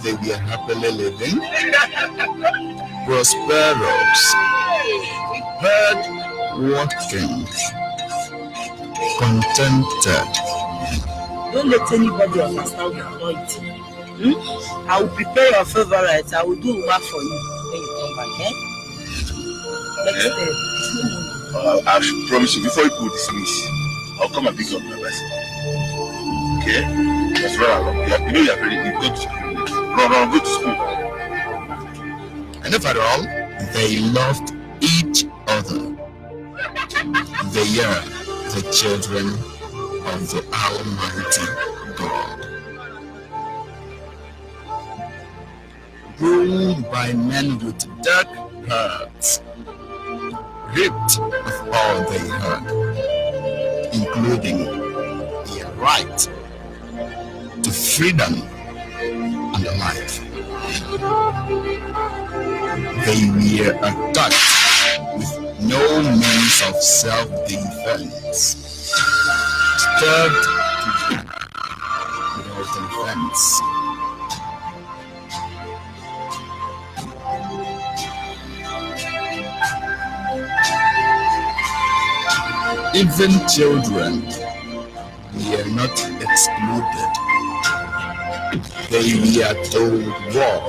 They were happily living, prosperous, hard working, contented. Don't let anybody understand your anointing. I will prepare your favorites. I will do work for you when you come back. Next step. I should promise you, before you put dismiss, I'll come and pick you up my bicycle. Okay? That's right. You know you are ready. You go to school. No, go to school. And if at all, they loved each other. They are the children of the Almighty God. Ruled by men with dark hearts, ripped of all they had, including their right to freedom and life. They were attacked with no means of self-defense, stabbed to death without defense. Even children were not excluded. They were told war,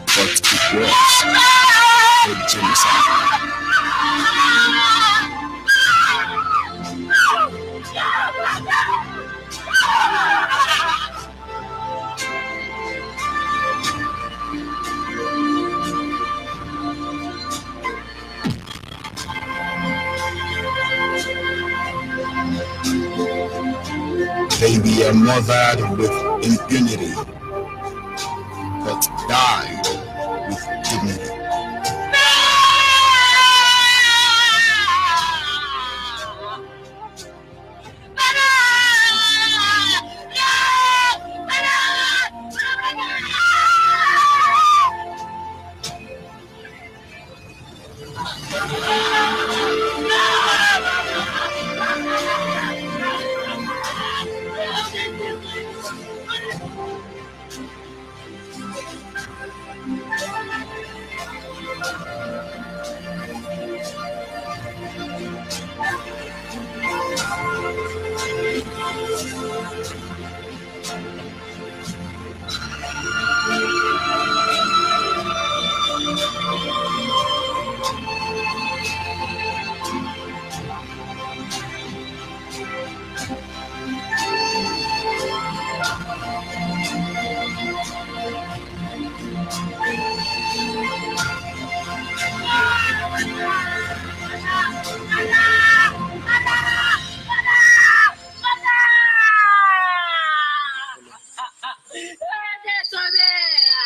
but it was a genocide. They were mothered with impunity, but died with dignity.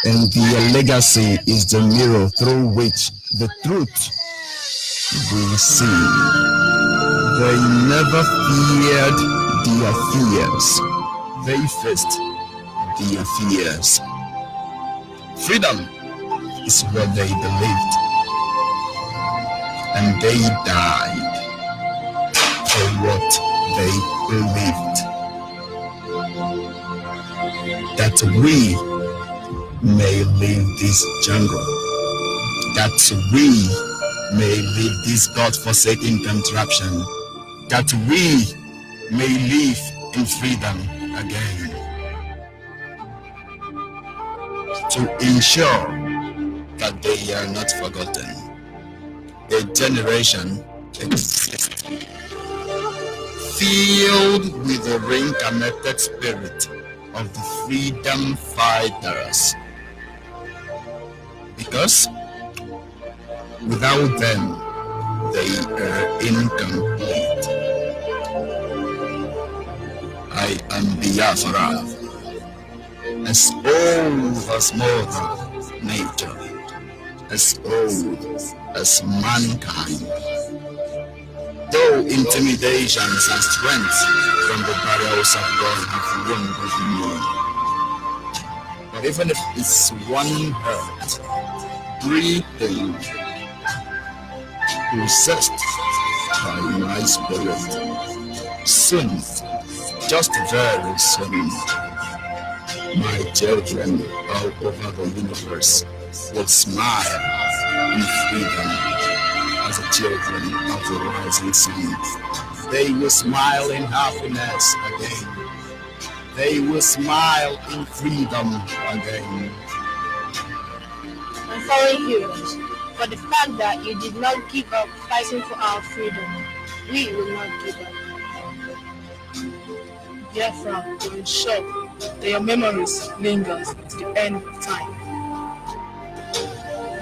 and their legacy is the mirror through which the truth will see. They never feared their fears. They faced their fears. Freedom is what they believed, and they died for what they believed. That we may leave this jungle, that we may leave this God-forsaken contraption, that we may live in freedom again. To ensure that they are not forgotten, a generation exists filled with the reincarnated spirit of the freedom fighters. Because without them, they are incomplete. I am Biafra, as old as Mother Nature, as old as mankind. Though intimidations and strength from the barriers of God have wounded me, but even if it's one heart breathing, possessed by my spirit, soon, just very soon, my children all over the universe will smile in freedom as the children of the rising sun. They will smile in happiness again. They will smile in freedom again. My fallen heroes, for the fact that you did not give up fighting for our freedom, we will not give up. Biafra will ensure that your memories linger to the end of time.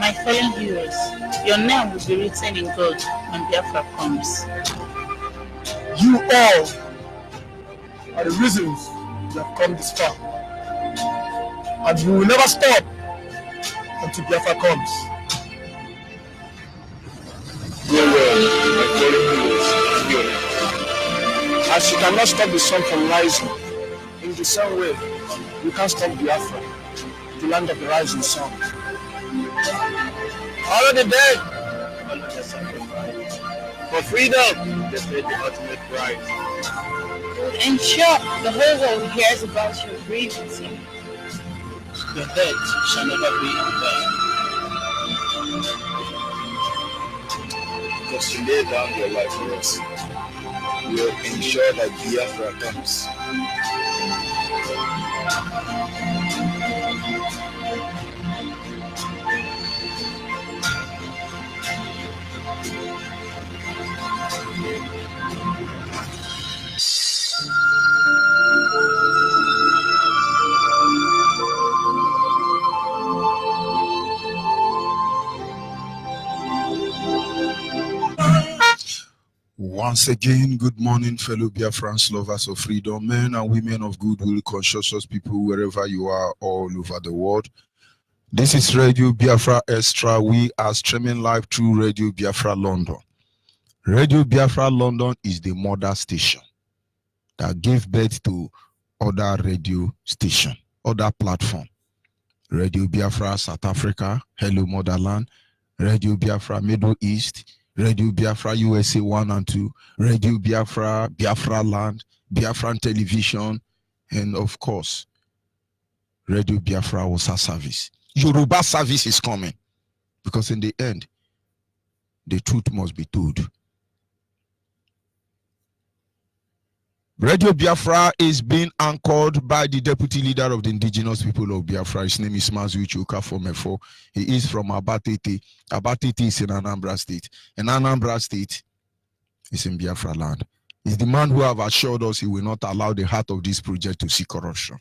My fallen heroes, your name will be written in gold when Biafra comes. You all are the reasons you have come this far, and you will never stop until Biafra comes. Go well, my fallen heroes. As you cannot stop the sun from rising, in the same way, you can't stop Biafra, the land of the rising sun. All of the dead, all of the sacrifice. For freedom, they paid the ultimate price. Ensure the whole world hears about your bravery. Your death shall never be in vain. Because you lay down your life for us, will ensure that Biafra comes. Once again, good morning, fellow Biafrans, lovers of freedom, men and women of goodwill, conscientious people, wherever you are all over the world. This is Radio Biafra Extra. We are streaming live through Radio Biafra London. Radio Biafra London is the mother station that gave birth to other radio station, other platform. Radio Biafra South Africa, Hello Motherland, Radio Biafra Middle East, Radio Biafra USA 1 and 2, Radio Biafra, Biafra Land, Biafran Television, and of course, Radio Biafra Osa Service. Yoruba service is coming, because in the end, the truth must be told. Radio Biafra is being anchored by the deputy leader of the indigenous people of Biafra. His name is Mazu Ichuka Fomefo. He is from Abatete. Abatete is in Anambra State. And Anambra State is in Biafra land. He's the man who have assured us he will not allow the heart of this project to see corruption.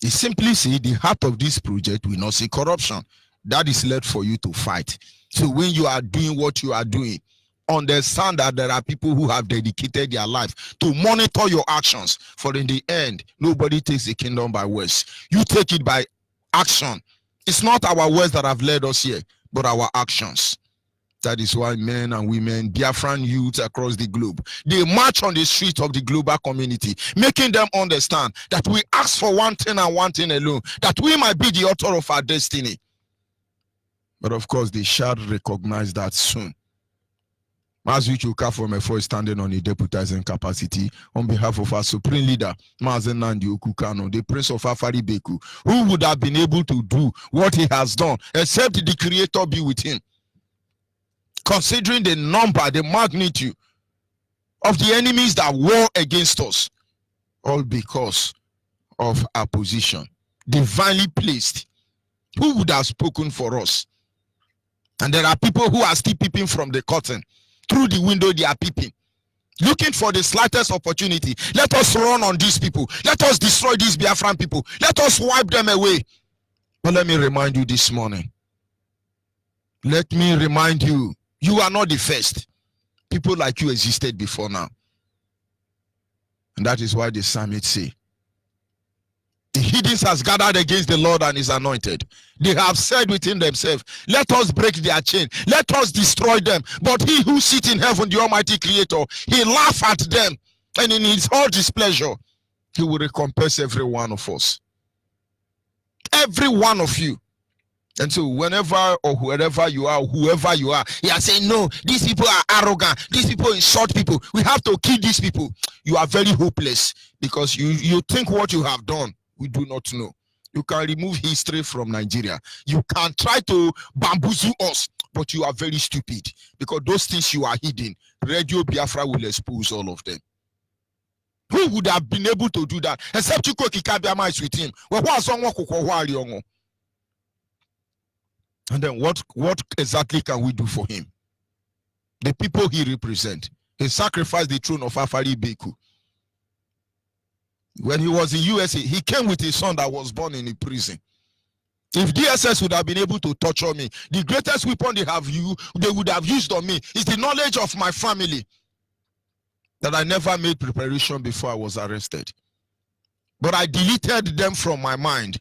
He simply said the heart of this project will not see corruption. That is left for you to fight. So when you are doing what you are doing, understand that there are people who have dedicated their life to monitor your actions. For in the end, nobody takes the kingdom by words. You take it by action. It's not our words that have led us here, but our actions. That is why men and women, Biafran youth across the globe, they march on the streets of the global community, making them understand that we ask for one thing and one thing alone, that we might be the author of our destiny. But of course, they shall recognize that soon. As we from a voice standing on a deputizing capacity on behalf of our supreme leader, Mazen Nandi Okukano, the prince of Afari Beku, who would have been able to do what he has done, except the creator be with him. Considering the number, the magnitude of the enemies that war against us, all because of our position, divinely placed. Who would have spoken for us? And there are people who are still peeping from the curtain. Through the window, they are peeping, looking for the slightest opportunity. Let us run on these people. Let us destroy these Biafran people. Let us wipe them away. But let me remind you this morning. Let me remind you, you are not the first. People like you existed before now. And that is why the psalmist say, the heathens has gathered against the Lord and his anointed. They have said within themselves, let us break their chain. Let us destroy them. But he who sits in heaven, the Almighty Creator, he laughs at them. And in his all displeasure, he will recompense every one of us. Every one of you. And so whenever or whoever you are, you are saying, no, these people are arrogant. These people insult people. We have to kill these people. You are very hopeless because you think what you have done. We do not know. You can remove history from Nigeria. You can try to bamboozle us, but you are very stupid because those things you are hidden, Radio Biafra will expose all of them. Who would have been able to do that? Except Chuko Kikabiama is with him. And then what exactly can we do for him? The people he represents. He sacrificed the throne of Afari Beku. When he was in USA, he came with his son that was born in a prison. If DSS would have been able to torture me, the greatest weapon they would have used on me is the knowledge of my family. That I never made preparation before I was arrested. But I deleted them from my mind.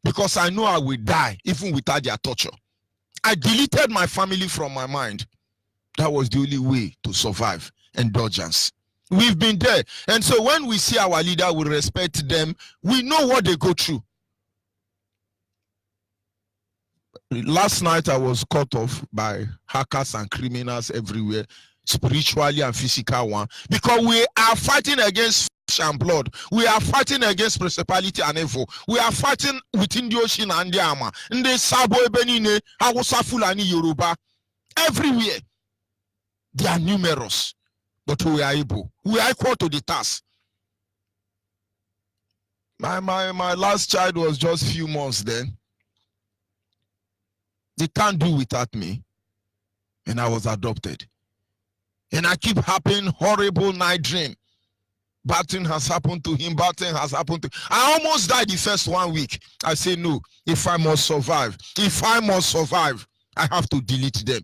Because I know I will die even without their torture. I deleted my family from my mind. That was the only way to survive. Indulgence. We've been there. And so when we see our leader, we respect them. We know what they go through. Last night I was cut off by hackers and criminals everywhere, spiritually and physical one, because we are fighting against flesh and blood. We are fighting against principality and evil. We are fighting within the ocean and the armor. Nde Sabo Ebenine, Hausa Fulani Yoruba, everywhere. They are numerous, but we are able. We are equal to the task. My last child was just few months then. They can't do without me. And I was adopted. And I keep having horrible night dream. Bad thing has happened to him. Bad thing has happened to him. I almost died the first 1 week. I say no. If I must survive, I have to delete them.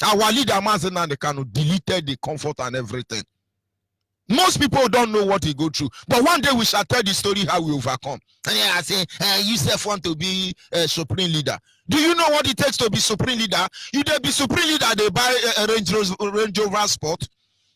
Our leader Mazen Nandekano deleted the comfort and everything. Most people don't know what he go through. But one day we shall tell the story how we overcome. And I say, you self want to be a supreme leader. Do you know what it takes to be supreme leader? You they be supreme leader, they buy a Range Rover Sport.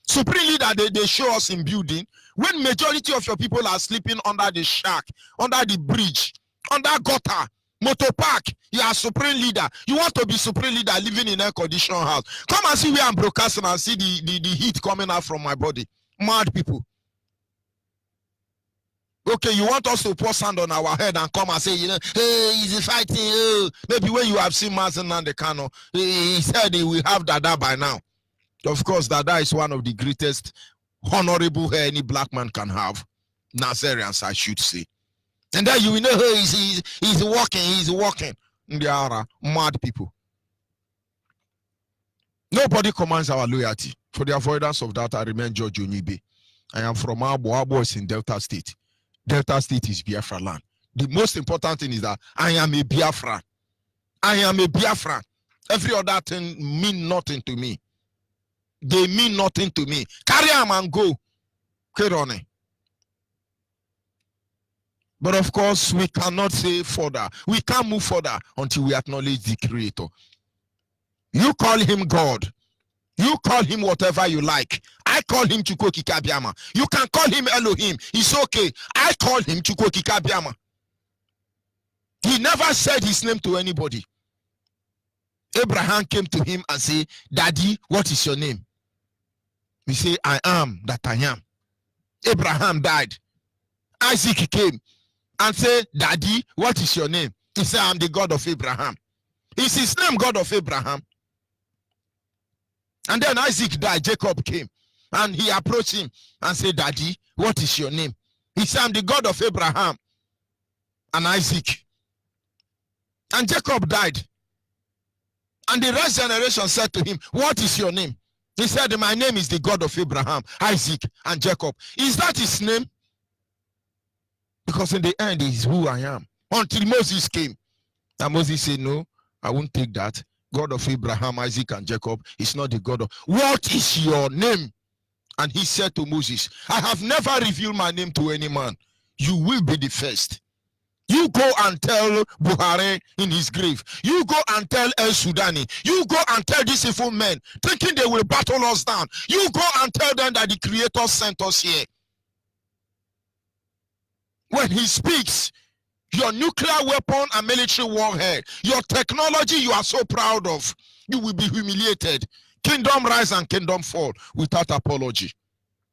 Supreme leader, they show us in building. When majority of your people are sleeping under the shack, under the bridge, under gutter, motor park, you are supreme leader. You want to be supreme leader living in a conditioned house. Come and see where I'm broadcasting and see the heat coming out from my body. Mad people. Okay, you want us to pour sand on our head and come and say, you know, hey, he's fighting. Maybe when you have seen Mazen Nandekano, he said he will have Dada by now. Of course, Dada is one of the greatest honorable hair any black man can have. Nazarians, I should say. And then you will know, hey, he's walking. They are mad people. Nobody commands our loyalty. For the avoidance of that, I remain George Onyibe. I am from Abo. Abo is in Delta State. Delta State is Biafra land. The most important thing is that I am a Biafran. I am a Biafran. Every other thing means nothing to me. they mean nothing to me. Carry them and go. Kerone. But of course, we cannot say further. We can't move further until we acknowledge the Creator. You call him God. You call him whatever you like. I call him Chukwuokike Abiama. You can call him Elohim. It's okay. I call him Chukwuokike Abiama. He never said his name to anybody. Abraham came to him and said, Daddy, what is your name? He said, I am that I am. Abraham died. Isaac came and said, Daddy, what is your name? He said, I'm the God of Abraham. Is his name God of Abraham? And then Isaac died. Jacob came and he approached him and said, Daddy, what is your name? He said, I'm the God of Abraham and Isaac. And Jacob died. And the rest generation said to him, what is your name? He said, my name is the God of Abraham, Isaac, and Jacob. Is that his name? Because in the end, he is who I am. Until Moses came. And Moses said, no, I won't take that. God of Abraham, Isaac, and Jacob is not the God of... What is your name? And he said to Moses, I have never revealed my name to any man. You will be the first. You go and tell Buhari in his grave. You go and tell El Sudani. You go and tell these evil men, thinking they will battle us down. You go and tell them that the Creator sent us here. When he speaks, your nuclear weapon and military warhead, your technology you are so proud of, you will be humiliated. Kingdom rise and kingdom fall without apology.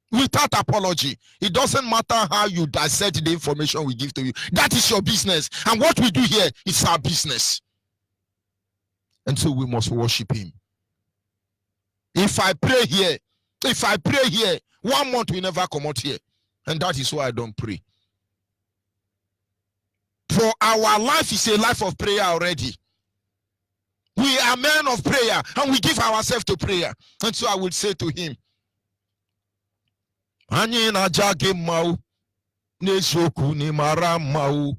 Without apology. It doesn't matter how you dissect the information we give to you. That is your business. And what we do here is our business. And so we must worship him. If I pray here, 1 month we never come out here. And that is why I don't pray. For our life is a life of prayer already. We are men of prayer and we give ourselves to prayer. And so I would say to him, Anyị na-aja gị mma n'eziokwu n'ịmara mma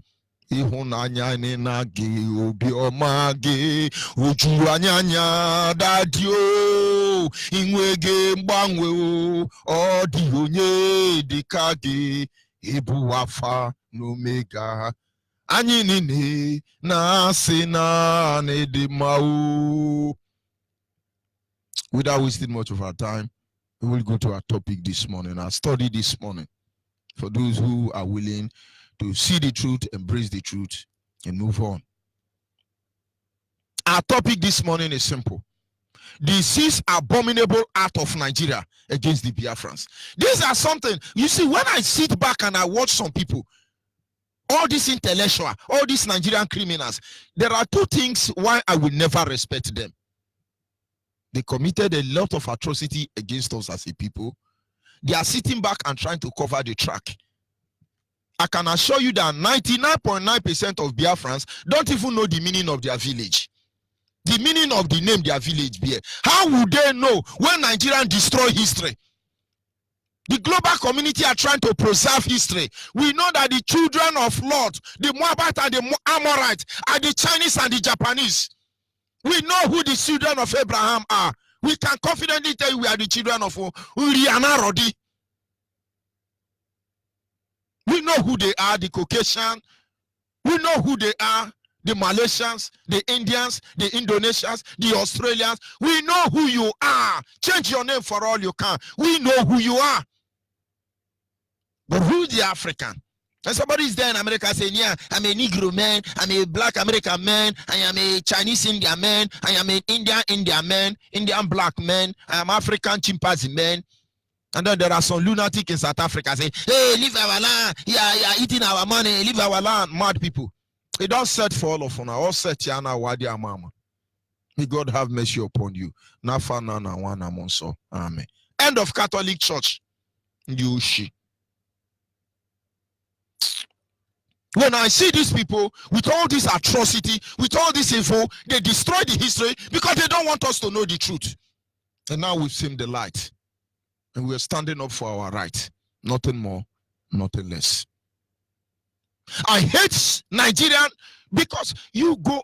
ịhụnanya anyị na gị obiọma gị ojuru anyị anya dadị o inwe gị mgbanwe ọ dị onye dịka gị ịbụ Alpha na Omega anyị niile na-asị na n'ịdị mma. Without wasting much of our time, we will go to our topic this morning, our study this morning. For those who are willing to see the truth, embrace the truth, and move on. Our topic this morning is simple. This abominable act of Nigeria against the Biafrans. These are something, you see, when I sit back and I watch some people, all these intellectuals, all these Nigerian criminals, there are two things why I will never respect them. They committed a lot of atrocity against us as a people. They are sitting back and trying to cover the track. I can assure you that 99.9% of Biafrans don't even know the meaning of their village. The meaning of the name their village bear. How would they know when Nigerians destroy history? The global community are trying to preserve history. We know that the children of Lot, the Moabite and the Amorites, are the Chinese and the Japanese. We know who the children of Abraham are. We can confidently tell you we are the children of Uriana Rodi. We know who they are, the Caucasian. We know who they are, the Malaysians, the Indians, the Indonesians, the Australians. We know who you are. Change your name for all you can. We know who you are. But who's the African? And somebody is there in America saying, yeah, I'm a Negro man, I'm a Black American man, I am a Chinese Indian man, I am an Indian man, Indian black man, I am African chimpanzee man. And then there are some lunatic in South Africa saying, hey, leave our land, yeah, eating our money, leave our land. Mad people. It don't set for all of them. All set yana wadi mama. May God have mercy upon you. Nafa na wana monso. Amen. End of Catholic Church. Yushi. When I see these people with all this atrocity, with all this info, they destroy the history because they don't want us to know the truth. And now we've seen the light. And we're standing up for our right. Nothing more, nothing less. I hate Nigerian because you go,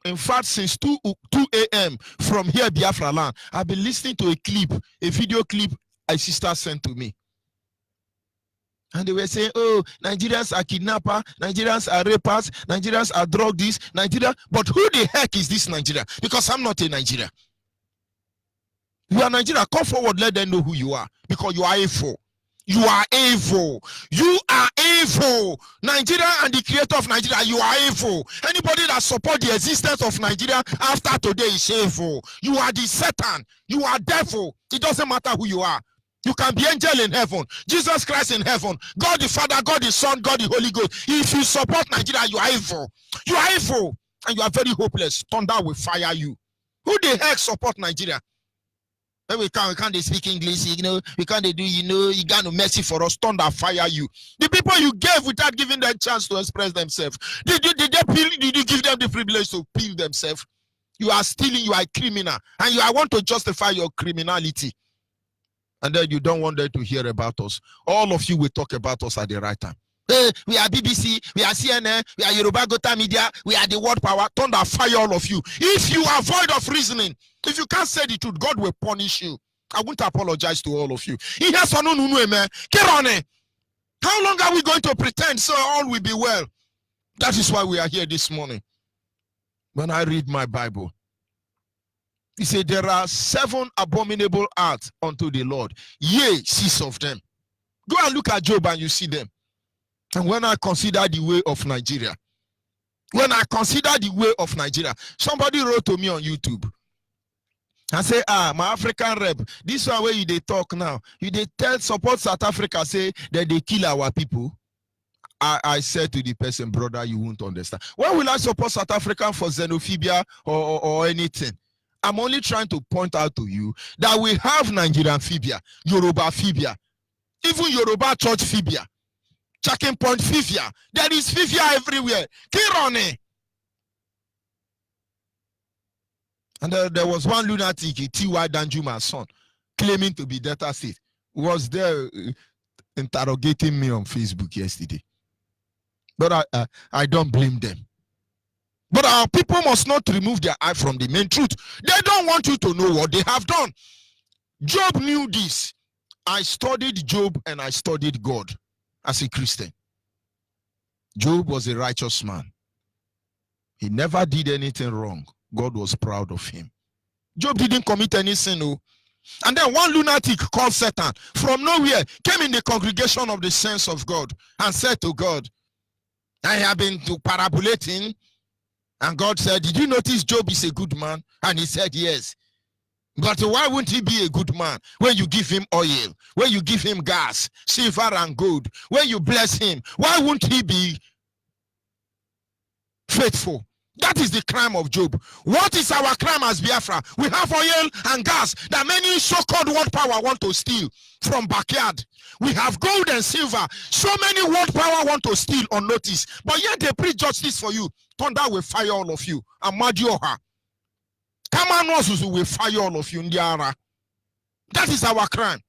In fact, since 2 a.m. from here, Biafra land, I've been listening to a video clip a sister sent to me. And they were saying, oh, Nigerians are kidnappers, Nigerians are rapers, Nigerians are drug this, Nigeria. But who the heck is this Nigeria? Because I'm not a Nigeria. You are Nigeria. Come forward, let them know who you are. Because you are evil. You are evil. You are evil. Nigeria and the creator of Nigeria, you are evil. Anybody that supports the existence of Nigeria after today is evil. You are the Satan. You are devil. It doesn't matter who you are. You can be angel in heaven, Jesus Christ in heaven, God the Father, God the Son, God the Holy Ghost. If you support Nigeria, you are evil. You are evil. And you are very hopeless. Thunder will fire you. Who the heck support Nigeria? We can't speak English, we can't do, you got no mercy for us. Thunder fire you. The people you gave without giving them a chance to express themselves. Did you give them the privilege to peel themselves? You are stealing, you are a criminal. And I want to justify your criminality. And then you don't want them to hear about us. All of you will talk about us at the right time. Hey, we are BBC, we are CNN, we are Yoruba Gota Media, we are the world power. Thunder fire all of you. If you are void of reasoning, if you can't say the truth, God will punish you. I won't apologize to all of you. How long are we going to pretend so all will be well? That is why we are here this morning. When I read my Bible, he said, there are 7 abominable acts unto the Lord. Yea, 6 of them. Go and look at Job and you see them. And when I consider the way of Nigeria, somebody wrote to me on YouTube and say, my African rep, this one where you they talk now, you they tell support South Africa, say that they kill our people. I said to the person, brother, you won't understand. Why will I support South Africa for xenophobia or anything? I'm only trying to point out to you that we have Nigerian phobia, Yoruba phobia, even Yoruba church phobia, checking point phobia. There is phobia everywhere. Kirone. And there was one lunatic, T.Y. Danjuma's son, claiming to be Delta State, was there interrogating me on Facebook yesterday. But I don't blame them. But our people must not remove their eye from the main truth. They don't want you to know what they have done. Job knew this. I studied Job and I studied God as a Christian. Job was a righteous man. He never did anything wrong. God was proud of him. Job didn't commit any sin. No. And then one lunatic called Satan from nowhere came in the congregation of the saints of God and said to God, I have been to parabolating. And God said, did you notice Job is a good man? And he said, yes. But why wouldn't he be a good man when you give him oil, when you give him gas, silver and gold, when you bless him? Why wouldn't he be faithful? That is the crime of Job. What is our crime as Biafra? We have oil and gas that many so-called world power want to steal from backyard. We have gold and silver. So many world power want to steal unnoticed. But yet they preach justice for you. Thunder will fire all of you. Amadioha. Kamanosu will fire all of you. Ndiara. That is our crime.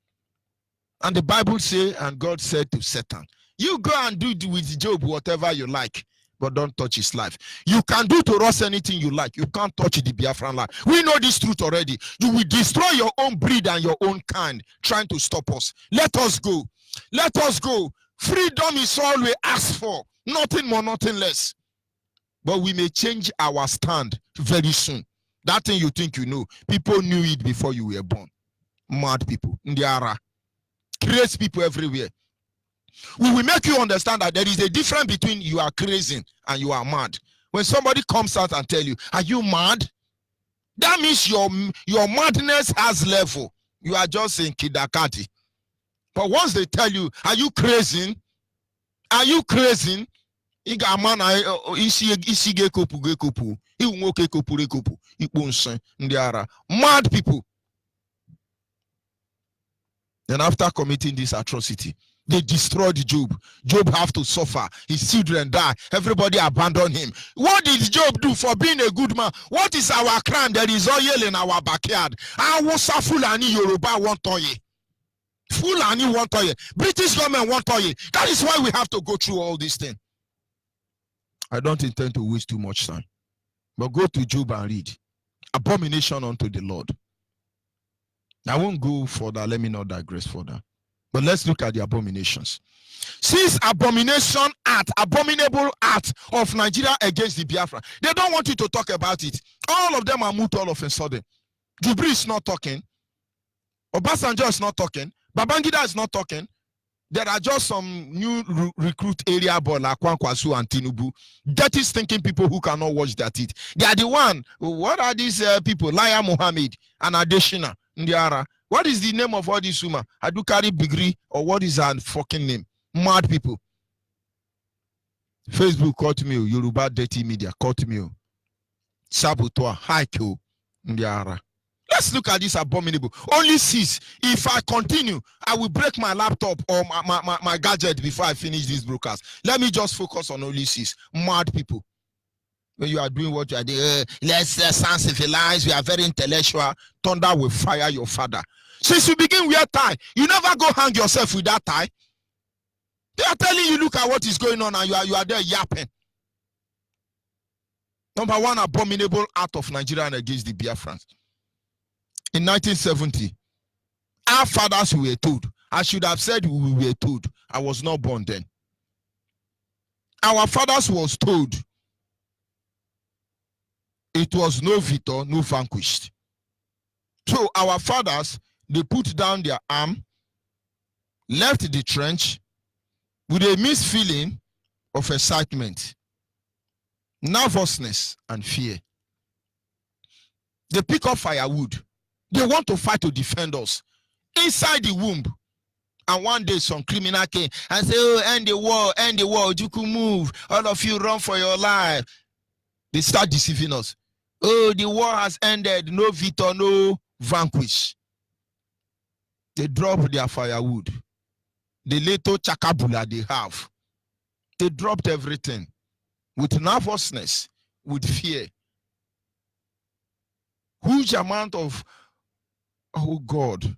And the Bible says, and God said to Satan, you go and do with Job whatever you like, but don't touch his life. You can do to us anything you like. You can't touch the Biafran life. We know this truth already. You will destroy your own breed and your own kind trying to stop us. Let us go. Let us go. Freedom is all we ask for. Nothing more, nothing less. But we may change our stand very soon. That thing you think you know, people knew it before you were born. Mad people. Ndiara. Crazy people everywhere. We will make you understand that there is a difference between you are crazy and you are mad. When somebody comes out and tell you, are you mad? That means your madness has level. You are just in kidakati. But once they tell you, are you crazy? Are you crazy? Mad people. Then after committing this atrocity, they destroyed Job. Job have to suffer. His children die. Everybody abandoned him. What did Job do for being a good man? What is our crime? There is oil in our backyard. Awusa Fulani Yoruba want oil. Fulani want oil. British government want oil. That is why we have to go through all this thing. I don't intend to waste too much time. But go to Job and read. Abomination unto the Lord. I won't go further. Let me not digress further. But let's look at the abominations. Since abominable act of Nigeria against the Biafra, they don't want you to talk about it. All of them are moved all of a sudden. Jubri is not talking. Obasanjo is not talking. Babangida is not talking. There are just some new recruit area boy like Kwankwasu and Tinubu. Dirty stinking people who cannot wash their teeth. They are the one. What are these people? Laya Mohammed and Adeshina Ndiara. What is the name of all these women? Adukari Bigri, or what is her fucking name? Mad people. Facebook caught me. Yoruba dirty media caught me. Saboteur, Haiko Ndiara. Let's look at this abominable. Only 6. If I continue, I will break my laptop or my gadget before I finish this broadcast. Let me just focus on only 6. Mad people. When you are doing what you are doing, let's sound civilized. We are very intellectual. Thunder will fire your father. Since you begin wear tie, you never go hang yourself with that tie. They are telling you, look at what is going on, and you are there yapping. Number 1 abominable act of Nigeria against the Biafrans. In 1970, our fathers were told. I should have said we were told. I was not born then. Our fathers was told it was no victor, no vanquished. So our fathers, they put down their arm, left the trench with a mixed feeling of excitement, nervousness, and fear. They pick up firewood. They want to fight to defend us inside the womb. And one day some criminal came and said, oh, end the war, you could move. All of you run for your life. They start deceiving us. Oh, the war has ended. No victor, no vanquish. They drop their firewood. The little chakabula they have. They dropped everything with nervousness, with fear. Huge amount of, oh God,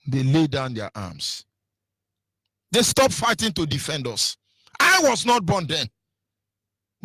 they lay down their arms. They stopped fighting to defend us. I was not born then.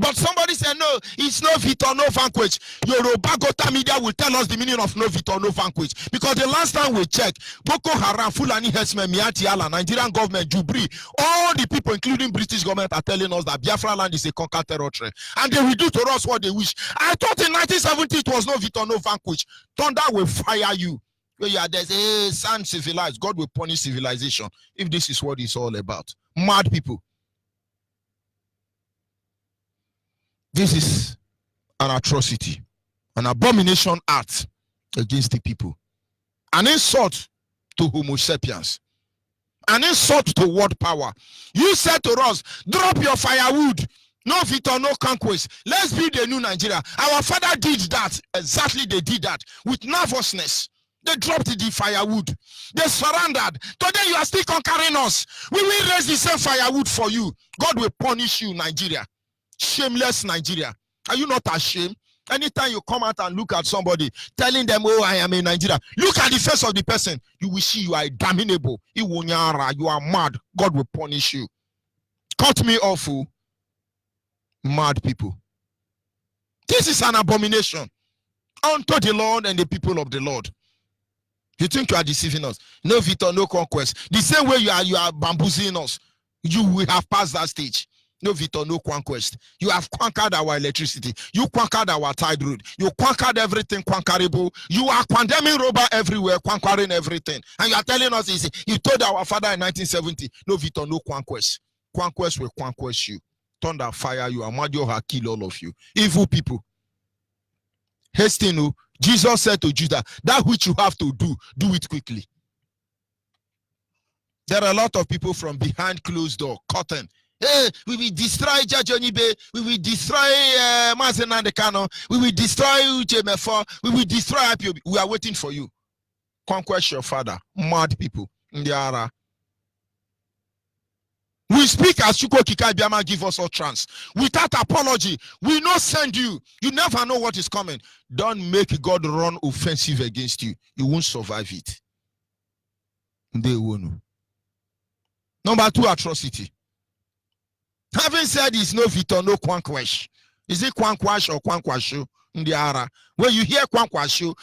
But somebody said, no, it's no victor, no vanquish. Yoruba Gota media will tell us the meaning of no victor, no vanquish. Because the last time we checked, Boko Haram, Fulani Herdsmen, Miati Allah, Nigerian government, Jubri, all the people, including British government, are telling us that Biafra land is a conquered territory. And they will do to us what they wish. I thought in 1970 it was no victor, no vanquish. Thunder will fire you. Where you are there, say, sound civilized. God will punish civilization if this is what it's all about. Mad people. This is an atrocity, an abomination act against the people, an insult to Homo sapiens, an insult to world power. You said to us, drop your firewood, no victor, no conquest. Let's build a new Nigeria. Our father did that. Exactly, they did that with nervousness. They dropped the firewood. They surrendered. Today you are still conquering us. We will raise the same firewood for you. God will punish you, Nigeria. Shameless Nigeria. Are you not ashamed? Anytime you come out and look at somebody telling them, oh, I am in Nigeria, look at the face of the person. You will see you are abominable. You are mad. God will punish you. Cut me off, fool. Mad people. This is an abomination unto the Lord and the people of the Lord. You think you are deceiving us? No victor, no conquest. The same way you are bamboozling us. You will have passed that stage. No victor, no conquest. You have conquered our electricity. You conquered our tide road. You conquered everything conquerable. You are condemning robber everywhere, conquering everything. And you are telling us, you told our father in 1970, no victor, no conquest. Conquest will conquest you. Thunder fire you. Amadio kill all of you. Evil people. Hasten, Jesus said to Judah, that which you have to do, do it quickly. There are a lot of people from behind closed door, curtain. Hey, we will destroy Onyibe. We will destroy Mazen and the Kano. We will destroy UJMF4. We will destroy IPOB. We are waiting for you. Conquest your father. Mad people. Ndiara. We speak as Chuko Kikai Biama give us utterance. Without apology, we not send you. You never know what is coming. Don't make God run offensive against you. You won't survive it. They won't. Number 2, atrocity. Having said it's no victor, no quankwash. Is it quankwash or quankwashu? Ndiara. When you hear Kwankwasho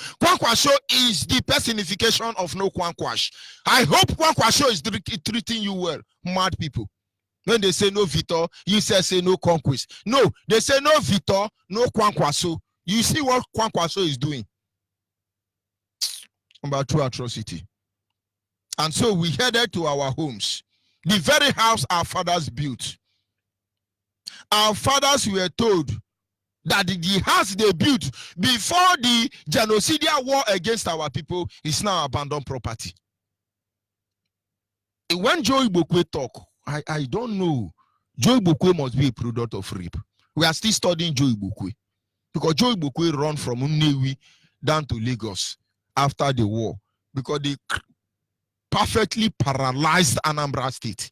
is the personification of no Kwankwash. I hope Kwankwasho is treating you well, mad people. When they say no Victor, you say no conquest. No, they say no Victor, no Kwankwaso. You see what Kwankwaso is doing? About true atrocity. And so we headed to our homes. The very house our fathers built. Our fathers were told that the house they built before the genocidal war against our people is now abandoned property. When Joe Ibokwe talk, I don't know. Joe Ibokwe must be a product of rape. We are still studying Joe Ibokwe. Because Joe Ibokwe run from Nnewi down to Lagos after the war. Because they perfectly paralyzed Anambra State.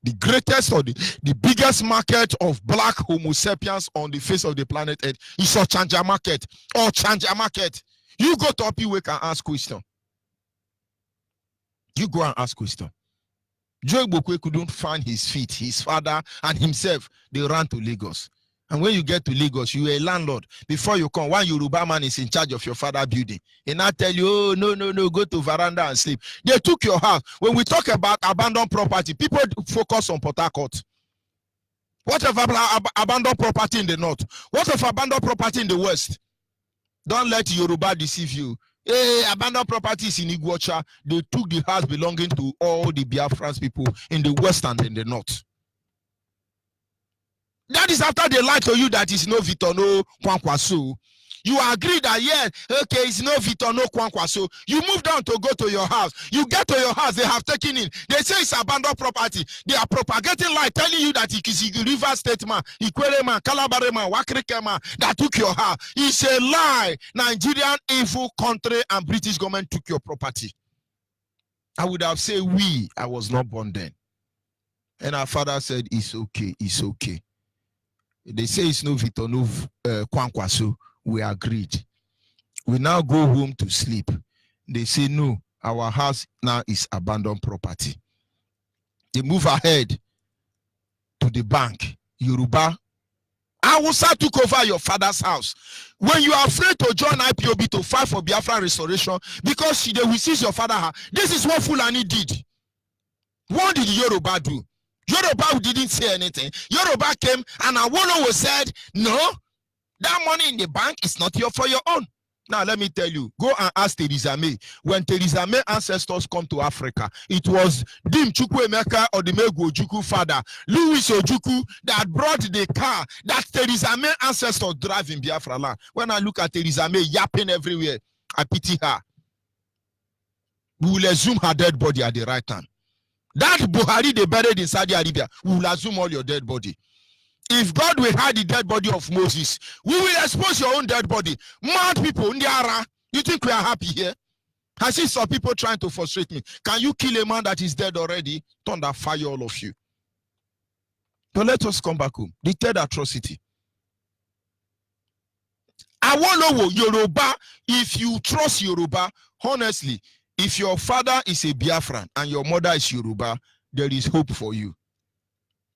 The greatest or the biggest market of black homo sapiens on the face of the planet Earth is Ochanja market or Chanja market. You go to Opiwek and ask question. You go and ask question. Joe Ibokwe couldn't find his feet. His father and himself, they ran to Lagos. And when you get to Lagos, you are a landlord. Before you come, one Yoruba man is in charge of your father building. He now tell you, oh, no, go to veranda and sleep. They took your house. When we talk about abandoned property, people focus on Port Harcourt. What of abandoned property in the north? What of abandoned property in the west? Don't let Yoruba deceive you. Hey, abandoned properties in Iguacha, they took the house belonging to all the Biafrans people in the west and in the north. That is after they lie to you that is no Victor, no Kwankwaso. You agree that, yeah, okay, it's no Victor, no Kwankwaso. You move down to go to your house. You get to your house, they have taken in. They say it's abandoned property. They are propagating lie, telling you that it is a River State man, Ikwere man, Kalabare man, Wakrike man that took your house. It's a lie. Nigerian evil country and British government took your property. I would have said I was not born then. And our father said, it's okay, it's okay. They say it's no Victor, no Kwankwaso. We agreed. We now go home to sleep. They say, no, our house now is abandoned property. They move ahead to the bank. Yoruba, Awusa took over your father's house. When you are afraid to join IPOB to fight for Biafra restoration, because they will seize your father's house, this is what Fulani did. What did Yoruba do? Yoruba didn't say anything. Yoruba came and Awolowo said, no, that money in the bank is not for your own. Now, let me tell you, go and ask Theresa May. When Theresa May ancestors come to Africa, it was Dim Chukwuemeka or the Megu Ojukwu father, Louis Ojukwu, that brought the car that Theresa May ancestors drive in Biafra land. When I look at Theresa May yapping everywhere, I pity her. We will assume her dead body at the right time. That Buhari they buried in Saudi Arabia, we will assume all your dead body. If God will hide the dead body of Moses, we will expose your own dead body. Mad people, Ndiara, you think we are happy here? I see some people trying to frustrate me. Can you kill a man that is dead already? Thunder fire all of you. So let us come back home. The third atrocity. Awolowo, Yoruba, if you trust Yoruba, honestly, if your father is a Biafran and your mother is Yoruba, there is hope for you.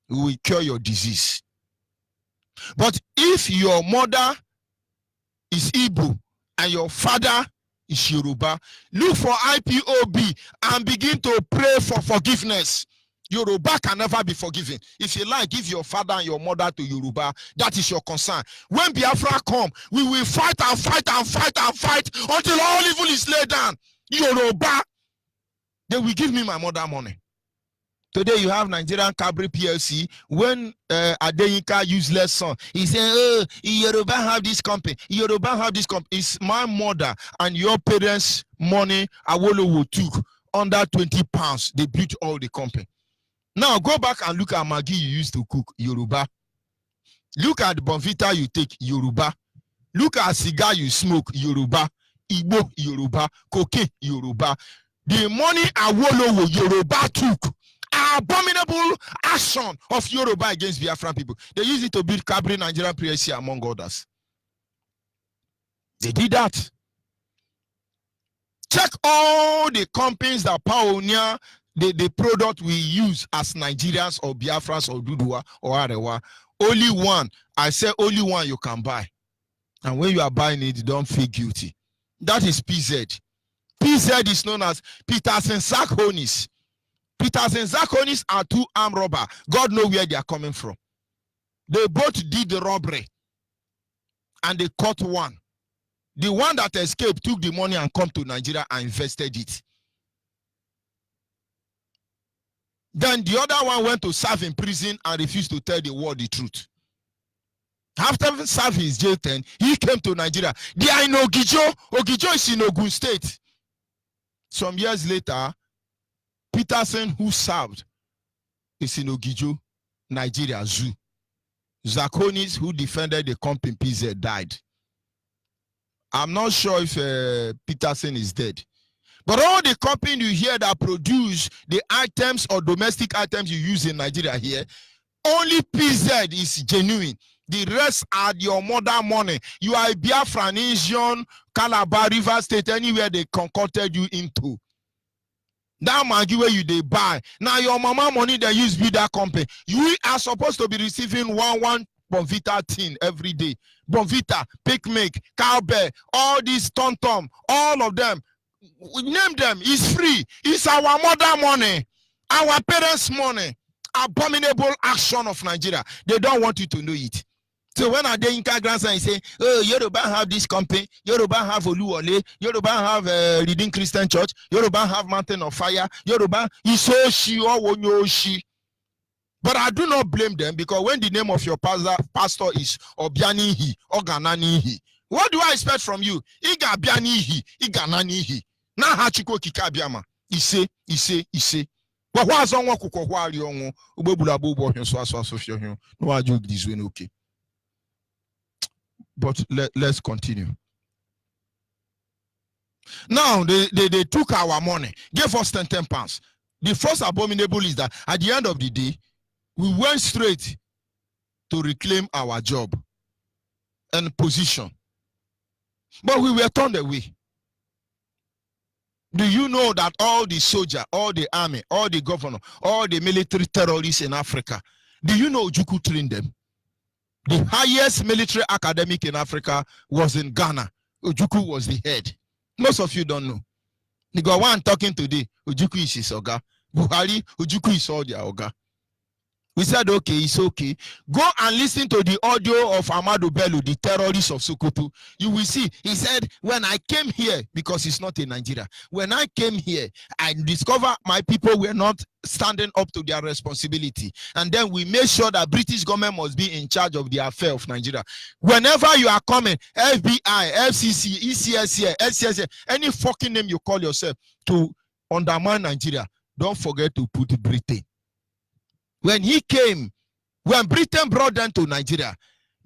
We will cure your disease. But if your mother is Igbo and your father is Yoruba, look for IPOB and begin to pray for forgiveness. Yoruba can never be forgiven. If you like, give your father and your mother to Yoruba. That is your concern. When Biafra come, we will fight and fight and fight and fight until all evil is laid down. Yoruba, they will give me my mother money. Today you have Nigerian Cabri PLC. When Adeyinka useless son, he said, oh, Yoruba have this company. Yoruba have this company. It's my mother and your parents' money Awolowo took under 20 pounds. They built all the company. Now go back and look at Maggi you used to cook, Yoruba. Look at the Bonvita you take, Yoruba. Look at cigar you smoke, Yoruba. Igbo, Yoruba. Cocaine, Yoruba. The money Awolowo, Yoruba took. Abominable action of Yoruba against Biafran people. They used it to build Cabri Nigerian PLC among others. They did that. Check all the companies that pioneer the product we use as Nigerians or Biafrans or Duduwa or Arewa. Only one. I say only one you can buy. And when you are buying it, don't feel guilty. That is PZ. PZ is known as Peters and Zakonis. Peters and Zakonis are two armed robbers. God knows where they are coming from. They both did the robbery. And they caught one. The one that escaped took the money and come to Nigeria and invested it. Then the other one went to serve in prison and refused to tell the world the truth. After serving his jail term, he came to Nigeria. They are in Ogijo. Ogijo is in Ogun State. Some years later, Peterson, who served, is in Ogijo, Nigeria Zoo. Zakonis, who defended the company PZ, died. I'm not sure if Peterson is dead. But all the company you hear that produce the items or domestic items you use in Nigeria here, only PZ is genuine. The rest are your mother money. You are a Biafran, Asian, Calabar, River State, anywhere they concocted you into. That money where you they buy. Now your mama money they use with that company. You are supposed to be receiving one Bonvita tin every day. Bonvita, Picnic, Cowbell, all these Tom, all of them. Name them. It's free. It's our mother money, our parents' money. Abominable action of Nigeria. They don't want you to know it. So when I dey Inca grandson say, oh, Yoruba have this company, Yoruba have Oluwole, Yoruba have Redeemed Christian Church, Yoruba have Mountain of Fire, Yoruba is Oshi or Wonyoshi. But I do not blame them, because when the name of your pastor is Obianihi, Ogananihi, what do I expect from you? Iga Bianihi, Igananihi. Na hachiko kikabiama. Ise. But what's on Wakukwa Ubebula so no I joke this way, okay. But let's continue. Now they took our money, gave us 10 pounds. The first abominable is that at the end of the day, we went straight to reclaim our job and position. But we were turned away. Do you know that all the soldiers, all the army, all the governor, all the military terrorists in Africa, do you know Ojukwu trained them? The highest military academic in Africa was in Ghana. Ojukwu was the head. Most of you don't know. The guy one talking today, Ojukwu is his oga. Buhari, Ojukwu is all their oga. We said, okay, it's okay. Go and listen to the audio of Ahmadu Bello, the terrorist of Sokoto. You will see. He said, when I came here, because it's not in Nigeria, when I came here, I discovered my people were not standing up to their responsibility. And then we made sure that British government must be in charge of the affair of Nigeria. Whenever you are coming, FBI, FCC, ECSA, SCSA, any fucking name you call yourself to undermine Nigeria, don't forget to put Britain. When he came, when Britain brought them to Nigeria,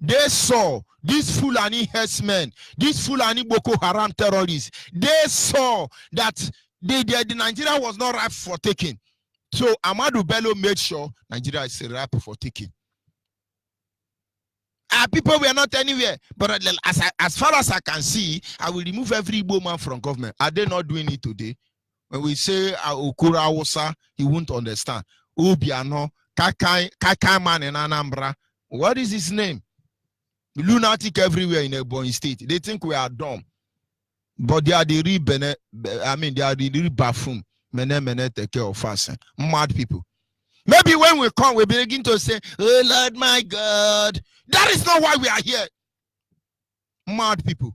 they saw these Fulani herdsmen, these Fulani Boko Haram terrorists. They saw that the Nigeria was not ripe for taking. So Ahmadu Bello made sure Nigeria is ripe for taking. Our people were not anywhere. But as far as I can see, I will remove every Igbo man from government. Are they not doing it today? When we say Okura Awosa, he won't understand. Obiano, Kakai man in Anambra. What is his name? Lunatic everywhere in Ebonyi State. They think we are dumb. But they are the real they are the real bathroom. Mene take care of us. Mad people. Maybe when we come, we begin to say, oh Lord my God. That is not why we are here. Mad people.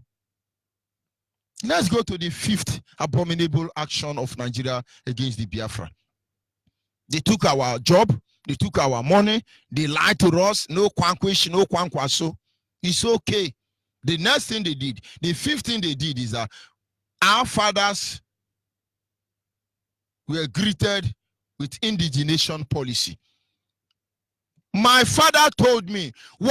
Let's go to the 5th abominable action of Nigeria against the Biafra. They took our job, they took our money, they lied to us, no kwankwish, no kwankwaso. It's okay. The next thing they did, the 5th thing they did is that our fathers were greeted with indigenation policy. My father told me, the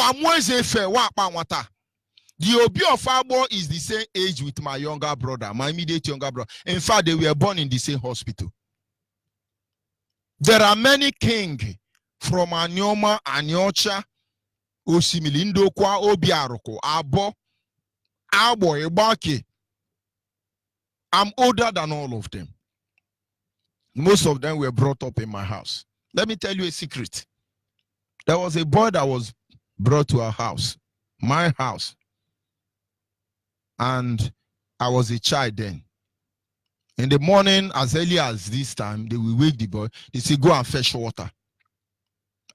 Obi of Abo is the same age with my younger brother, my immediate younger brother. In fact, they were born in the same hospital. There are many kings from Anyoma, Anyocha, Osimilindo, Kwa, Obiaroko, Abo, Ibaki. I'm older than all of them. Most of them were brought up in my house. Let me tell you a secret. There was a boy that was brought to our house, my house. and I was a child then. In the morning, as early as this time, they will wake the boy. They say, go and fetch water.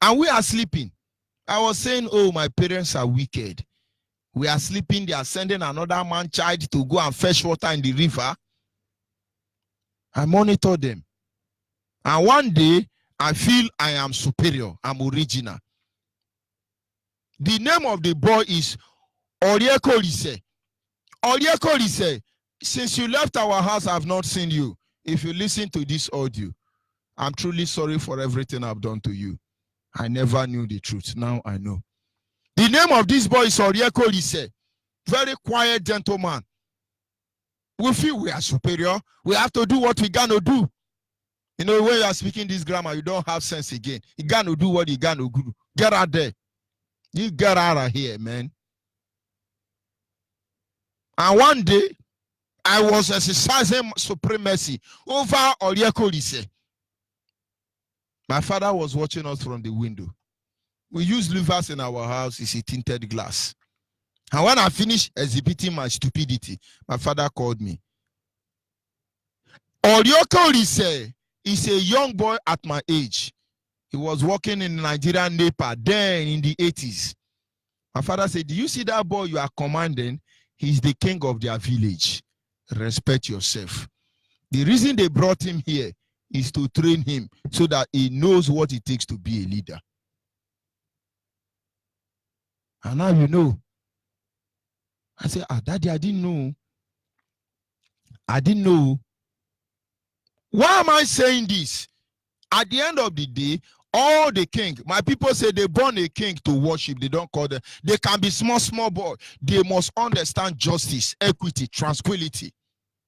And we are sleeping. I was saying, oh, my parents are wicked. We are sleeping. They are sending another man child to go and fetch water in the river. I monitor them. And one day, I feel I am superior. I'm original. The name of the boy is Orieko Lise. Orieko Lise, since you left our house, I have not seen you. If you listen to this audio, I'm truly sorry for everything I've done to you. I never knew the truth. Now I know. The name of this boy is Orieko Lise. Very quiet gentleman. We feel we are superior. We have to do what we gonna do. You know, when you are speaking this grammar, you don't have sense again. You gonna do what you gonna do. Get out there. You get out of here, man. And one day, I was exercising supremacy over Orieko Lise. My father was watching us from the window. We use louvers in our house. It's a tinted glass. And when I finished exhibiting my stupidity, my father called me. Orieko Lise is a young boy at my age. He was working in Nigerian NEPA then in the 80s. My father said, do you see that boy you are commanding? He's the king of their village. Respect yourself. The reason they brought him here is to train him so that he knows what it takes to be a leader. And now you know. I said, Daddy, I didn't know. I didn't know. Why am I saying this? At the end of the day, all the king, my people say they born a king to worship. They don't call them. They can be small boy. They must understand justice, equity, tranquility,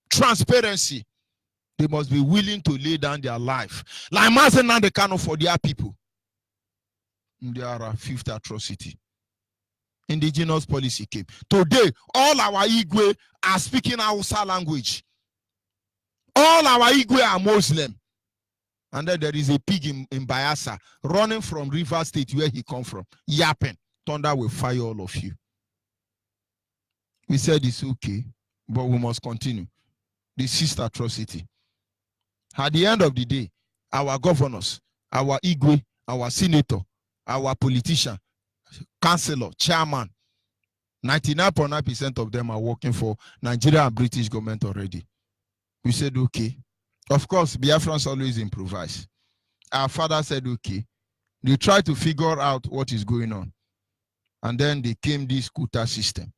transparency. They must be willing to lay down their life. Like Mazen they cannot for their people. They are a fifth atrocity. Indigenous policy came. Today, all our Igwe are speaking Hausa language. All our Igwe are Muslim. And then there is a pig in Bayelsa running from River State where he come from. Yapping. Thunder will fire all of you. We said it's okay, but we must continue. The sixth atrocity. At the end of the day, our governors, our Igwe, our senator, our politician, councillor, chairman, 99.9% of them are working for Nigeria and British government already. We said, okay. Of course, Biafrans always improvise. Our father said, okay. They try to figure out what is going on. And then they came this quota system.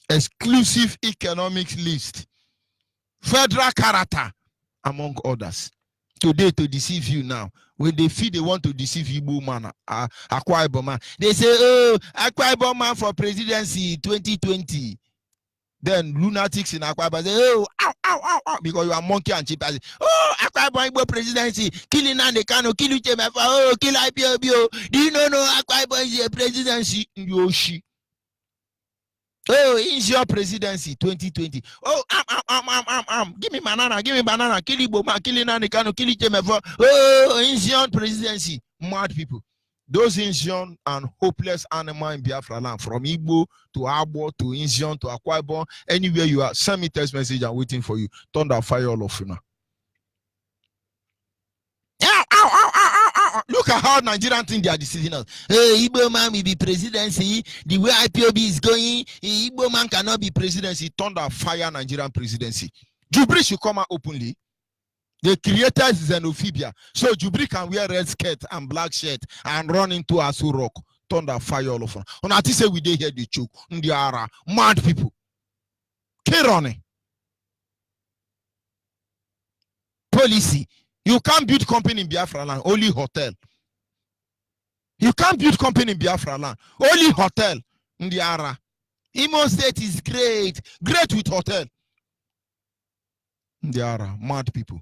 Exclusive economic list. Federal character, among others. Today, to deceive you now. When they feel they want to deceive Igbo man, Akwa Ibom man, they say, oh, Akwa Ibom man for presidency 2020. Then lunatics in Akwa Ibom say, oh, ow, because you are monkey and chimpanzee. Oh, Akwa Ibom Igbo presidency, killing Nandekano, kill Uchemefa, oh, kill IPOB. Do you know Akwa Ibom is a presidency? Yoshi. Oh, it's your presidency 2020. Oh, give me banana, kill Igbo man, kill Nandekano, kill Uchemefa. Oh, it's your presidency. Mad people. Those Inzion and hopeless animal in Biafra land, from Igbo to Abo to Inzion to Akwa Ibom, anywhere you are, send me text message. I'm waiting for you. Thunder fire all of you now. Look at how Nigerian think they are deceiving us. Hey, Igbo man will be presidency. The way IPOB is going, Igbo man cannot be presidency. Thunder fire Nigerian presidency. Jubri should come out openly. They created xenophobia. So Jubri can wear red skirt and black shirt and run into Asu Rock. Thunder fire all of them. On I say we dey hear the choke. They are mad people. Kironi. Policy. You can't build company in Biafra land. Only hotel. You can't build company in Biafra land. Only hotel. Ndiara. Imo State is great. Great with hotel. Ndiara. Mad people.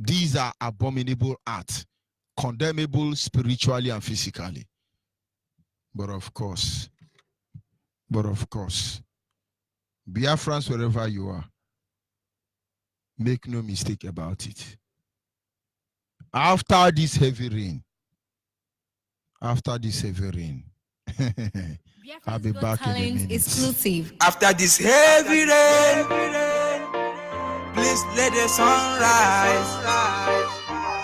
These are abominable acts, condemnable spiritually and physically. But of course, Biafrans, wherever you are, make no mistake about it. After this heavy rain, I'll be back in a minute. Exclusive. After this heavy rain, please let the sun rise.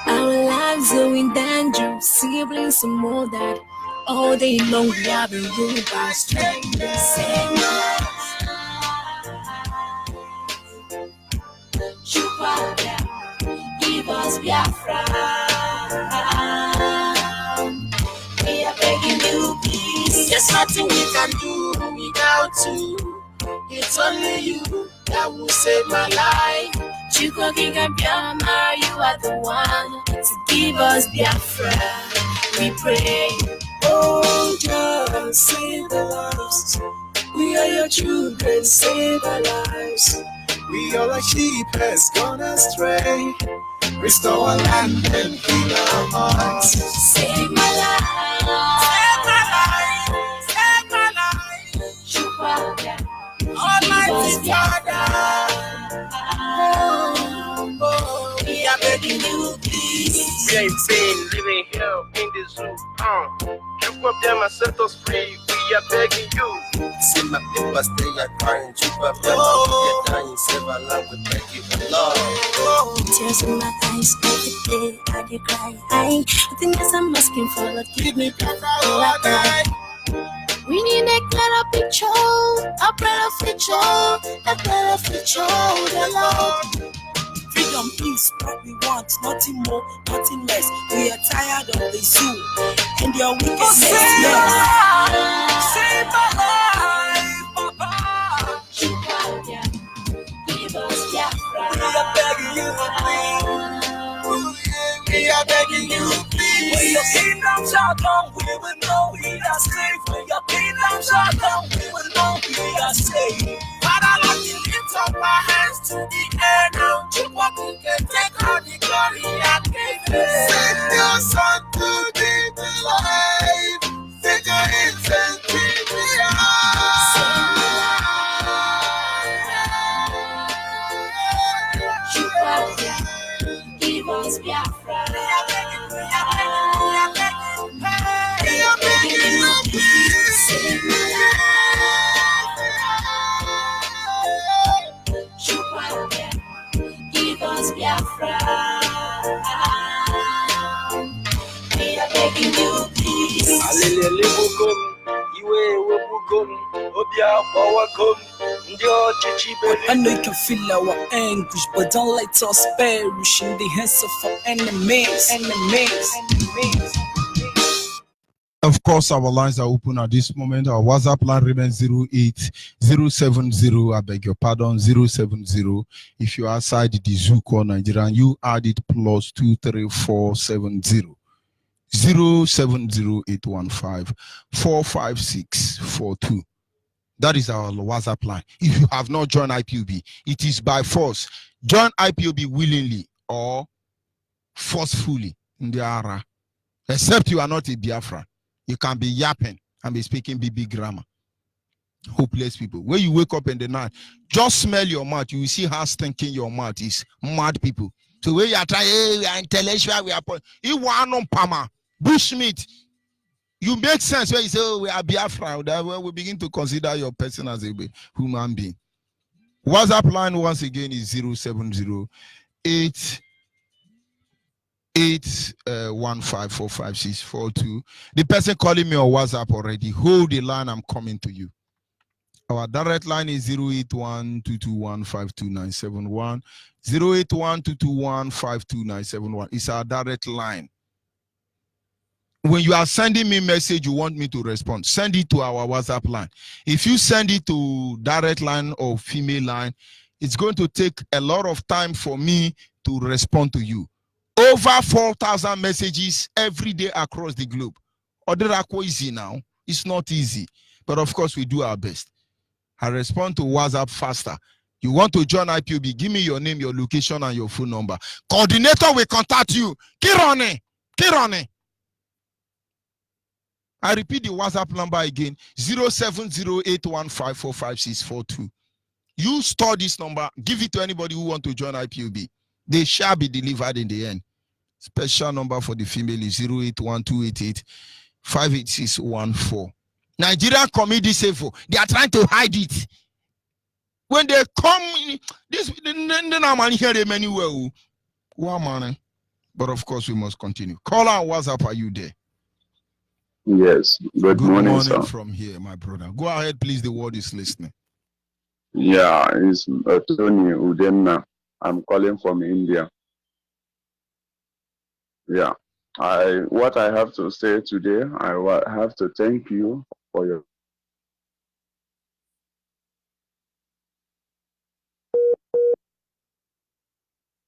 Our lives are in danger, siblings and more that all day long we have been ruled by strangers. Sing give us Biafra. We are begging you, please. There's nothing we can do without you. It's only you that will save my life. Chukwu-King-Biama, you are the one to give us Biafra. We pray. Oh, God, save our lives. We are your children, save our lives. We are like sheep has gone astray. Restore our land and heal our hearts. Save my life. Save my life. Save my life. Almighty Father. We are begging you, please. We are in pain, living here in the zoo. You up them and set us free. We are begging you. See my people stay at crying. You up them and dying. Save our life, we beg you for love. Tears in my eyes every day. I do cry. The thing is I'm asking for, Lord, give me Biafra. Oh, I cry. We need a clearer picture, a better future, a better future, the Lord. Freedom, peace, what we want, nothing more, nothing less. We are tired of the zoo and your wickedness. Save my life, Papa. Give us Biafra. We are begging you, please. We are begging you, please. When your kingdom shall come, we will know we are safe. When your kingdom shall come, we will know we are safe. Father, let me lift up our hands to the air now. You can take all the glory and give it. Send your son to the life. Take your hands and keep it up. Give us Biafra. We are begging you, please. Save my life. Give us Biafra. We are begging you, please. I know you can feel our anguish, but don't let us perish in the hands of our enemies. Of course, our lines are open at this moment. Our WhatsApp line remains 08070. I beg your pardon, 070. If you're outside the zoo called Nigeria, you add it plus 23470. 070-815-45642. That is our WhatsApp line. If you have not joined IPOB, it is by force. Join IPOB willingly or forcefully in the ara. Except you are not a Biafran. You can be yapping and be speaking BB grammar. Hopeless people. When you wake up in the night, just smell your mouth. You will see how stinking your mouth is. Mad people. So when you are trying, hey, we are intellectual, we are you want no pama, bushmeat. You make sense when you say, oh, we are Biafra. That way we begin to consider your person as a human being. WhatsApp line once again is 070-815-45642. The person calling me on WhatsApp already, hold the line, I'm coming to you. Our direct line is 081-221-52971. 081-221-52971. It's our direct line. When you are sending me message, you want me to respond, send it to our WhatsApp line. If you send it to direct line or female line, it's going to take a lot of time for me to respond to you. Over 4,000 messages every day across the globe. Oderako easy now. It's not easy. But of course, we do our best. I respond to WhatsApp faster. You want to join IPOB, give me your name, your location, and your phone number. Coordinator will contact you. Kirone. I repeat the WhatsApp number again, 070-815-45642. You store this number, give it to anybody who wants to join IPOB. They shall be delivered in the end. Special number for the female is 081-288-58614. Nigeria commit this evil. They are trying to hide it. When they come, this man hear them anywhere. One man. But of course, we must continue. Caller on WhatsApp, are you there? Yes. Good morning, sir. From here, my brother. Go ahead, please. The world is listening. Yeah, it's Tony Udenna. I'm calling from India. Yeah. What I have to say today, I have to thank you for your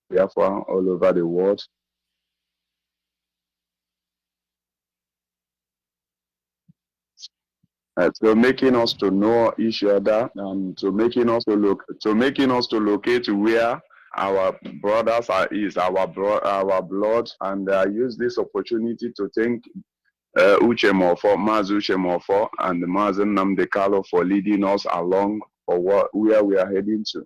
Biafra all over the world. So making us to know each other and to making us to locate where our brothers is our blood, and I use this opportunity to thank Uche Mofo, Maz Uche Mofo, and Mazen Namdekalo for leading us along for where we are heading to.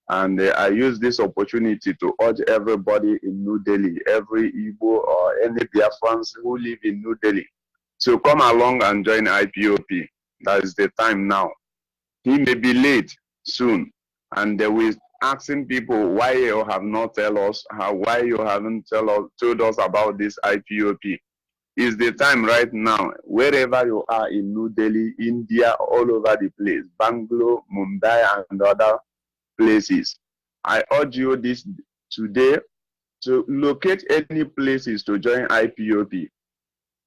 And I use this opportunity to urge everybody in New Delhi, every Igbo or any Biafrans who live in New Delhi, to come along and join IPOP. That is the time now. He may be late soon, and we're asking people why you have not why you haven't told us about this IPOP. Is the time right now, wherever you are in New Delhi, India, all over the place, Bangalore, Mumbai, and other places. I urge you this today to locate any places to join IPOP.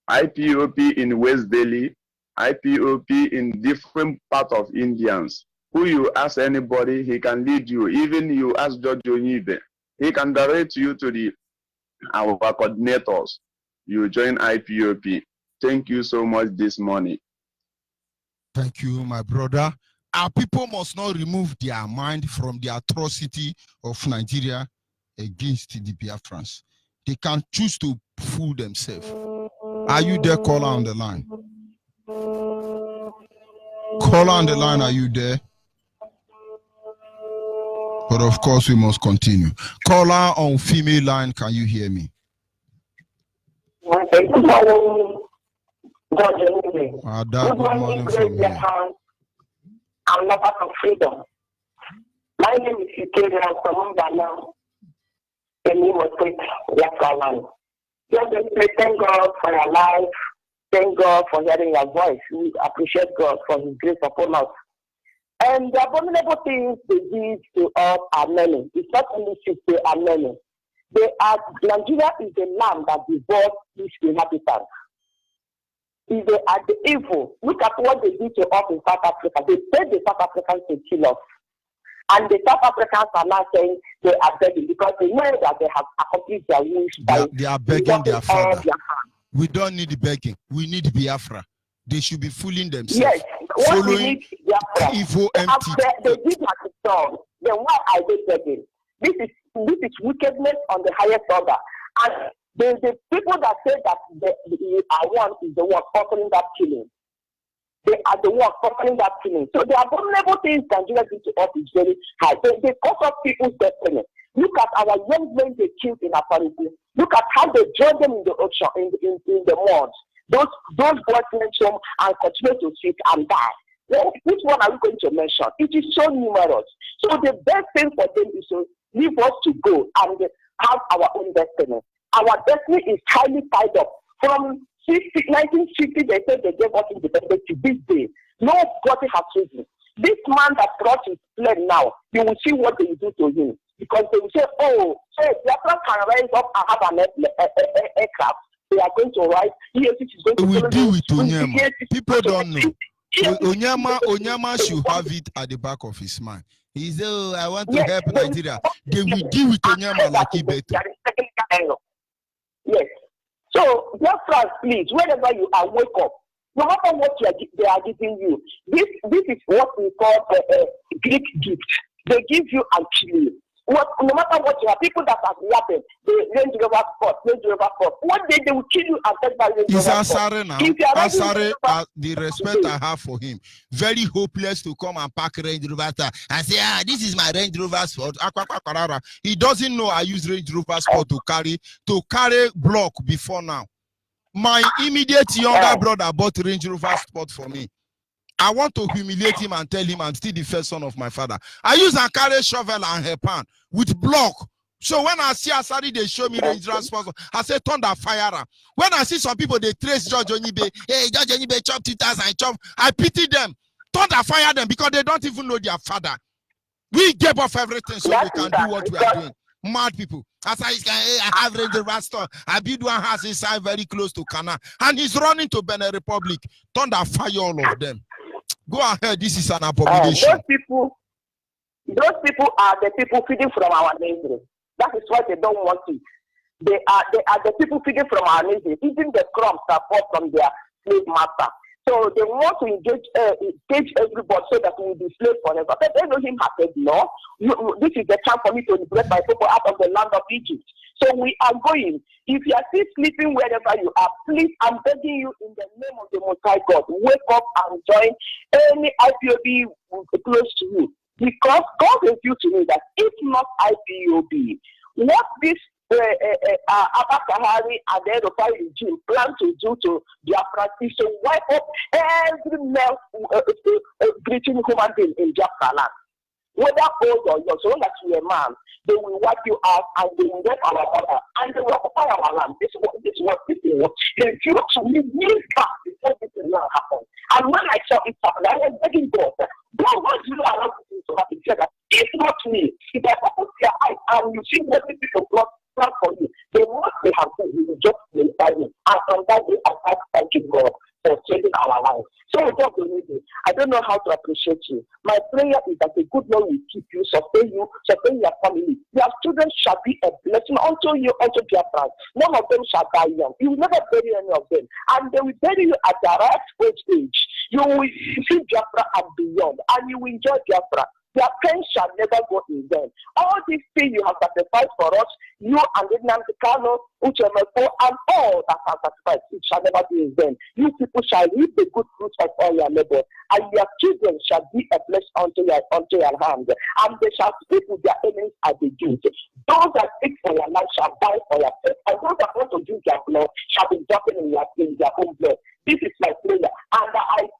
IPOP in West Delhi, IPOP in different parts of Indians. Who you ask anybody, he can lead you. Even you ask Judge Onyibe, he can direct you to our coordinators. You join IPOP. Thank you so much this morning. Thank you, my brother. Our people must not remove their mind from the atrocity of Nigeria against the Biafrans. They can choose to fool themselves. Are you there, caller on the line? Caller on the line, are you there? But of course, we must continue. Caller on female line, can you hear me? Good morning. Good morning from here. I'm not part of freedom. My name is Ikeria from Mbana, in Imo State, Biafra land. Thank God for your life. Thank God for hearing your voice. We appreciate God for His grace upon us. And the abominable things they did to us are many. It's not only 6, they are many. Nigeria is the land that divorced its inhabitants. If they are the evil, look at what they did to us in South Africa. They paid the South Africans to kill us. And the South Africans are now saying they are begging because they know that they have accomplished their wish. They are begging their father. We don't need begging. We need Biafra. They should be fooling themselves. Yes, what we need Biafra. Evil empty. They did not done. Then why are they begging? This is wickedness on the highest order. And the people that say that they are one is the one offering that killing. They are the ones offering that killing. So the abominable things Nigeria do to us is very high. They cut off people's destiny. Look at our young men they killed in Aparisi. Look at how they drove them in the ocean, in the mud. Those boys went home and continue to sick and die. Well, which one are we going to mention? It is so numerous. So the best thing for them is to leave us to go and have our own destiny. Our destiny is highly tied up. From 1960, they said they gave us independence to this day. Nobody has chosen. This man that brought his plane now, you will see what they will do to him. Because they will say, oh, so if Biafra can rise up and have an aircraft, they are going to rise. EFCC is going to we deal with Onyema. People don't know. Onyema should have it at the back of his mind. He said, oh, I want to help Nigeria. They will deal with Onyema like Ibeto. Yes. So, Biafra, please, wherever you are, wake up. No matter what they are giving you, this is what we call a Greek gift. They give you and kill you. No matter what you are, people that are yapping, they Range Rover Sport. One day they will kill you and take by Range Rover Asare now. Asare, the respect I have for him, very hopeless to come and pack Range Rover and say, this is my Range Rover Sport. He doesn't know I use Range Rover Sport to carry block before now. My immediate younger brother bought Range Rover Sport for me. I want to humiliate him and tell him I'm still the first son of my father. I use a carry shovel and her pan with block. So when I see Asari, they show me Range Rover Sport. I say, thunder fire. When I see some people, they trace George Onyibe. Hey, George Onyibe chop 2,000, chop. I pity them. Thunder fire them because they don't even know their father. We gave off everything so we can do what we are doing. Mad people. As I have Range Rover store. I build one house inside very close to Kana. And he's running to Benin Republic. Thunder fire all of them. Go ahead, this is an abomination. Those people are the people feeding from our neighbors. That is why they don't want it. They are the people feeding from our neighbors, eating the crumbs that fall from their slave master. So they want to engage everybody so that we will be slaves forever. But they know him has said, no, this is the time for me to liberate my people out of the land of Egypt. So we are going. If you are still sleeping wherever you are, please, I'm begging you in the name of the Most High God, wake up and join any IPOB close to you. Because God revealed to me that if not IPOB, what this Abba Kahari and the Rufai regime plan to do to Biafra is to wipe up every male breathing human being in Biafra land. Whether old or young, so long as you're a man, they will wipe you out and they will rape our mother and they will occupy our land. This is what people want. They refuse to leave me back before this will not happen. And when I saw it happen, I was begging God, God, why do you allow people to happen? He said that if not me, if I open your eyes and you see what people plan for you, they must be happy. You will just glorify me. And from that day, I start thanking God for saving our lives. So God will need it. I don't know how to appreciate you. My prayer is that the good Lord will keep you, sustain your family. Your children shall be a blessing unto you, unto Biafra. None of them shall die young. You will never bury any of them. And they will bury you at the right age. You will see Biafra and beyond. And you will enjoy Biafra. Their pain shall never go in vain. All these things you have sacrificed for us, you and Nnamdi Kanu, Uchemefo, and all that have sacrificed, it shall never be in vain. You people shall reap the good fruits of all your labor, and your children shall be a blessing unto your hand, and they shall speak with their enemies at the gate. Those that speak for your life shall die for your faith, and those that want to drink their blood shall be dropping in their own blood. This is my prayer, and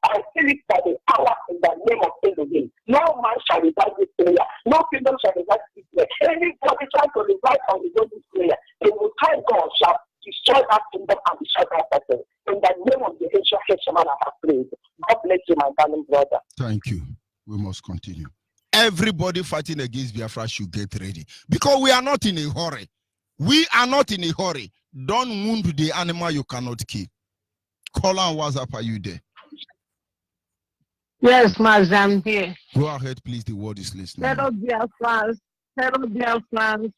I feel it by the power in the name of Elohim. No man shall revive this prayer. No kingdom shall revive this prayer. Anybody trying to revive on this prayer, the Most High God shall destroy that kingdom and destroy that person. In the name of the ancient Heshaman, I have prayed. God bless you, my darling brother. Thank you. We must continue. Everybody fighting against Biafra should get ready, because we are not in a hurry. We are not in a hurry. Don't wound the animal you cannot kill. Call on WhatsApp, are you there? Yes, Maz, I'm here. Go ahead, please. The word is listening. Hello, Biafrans. Hello, Biafrans.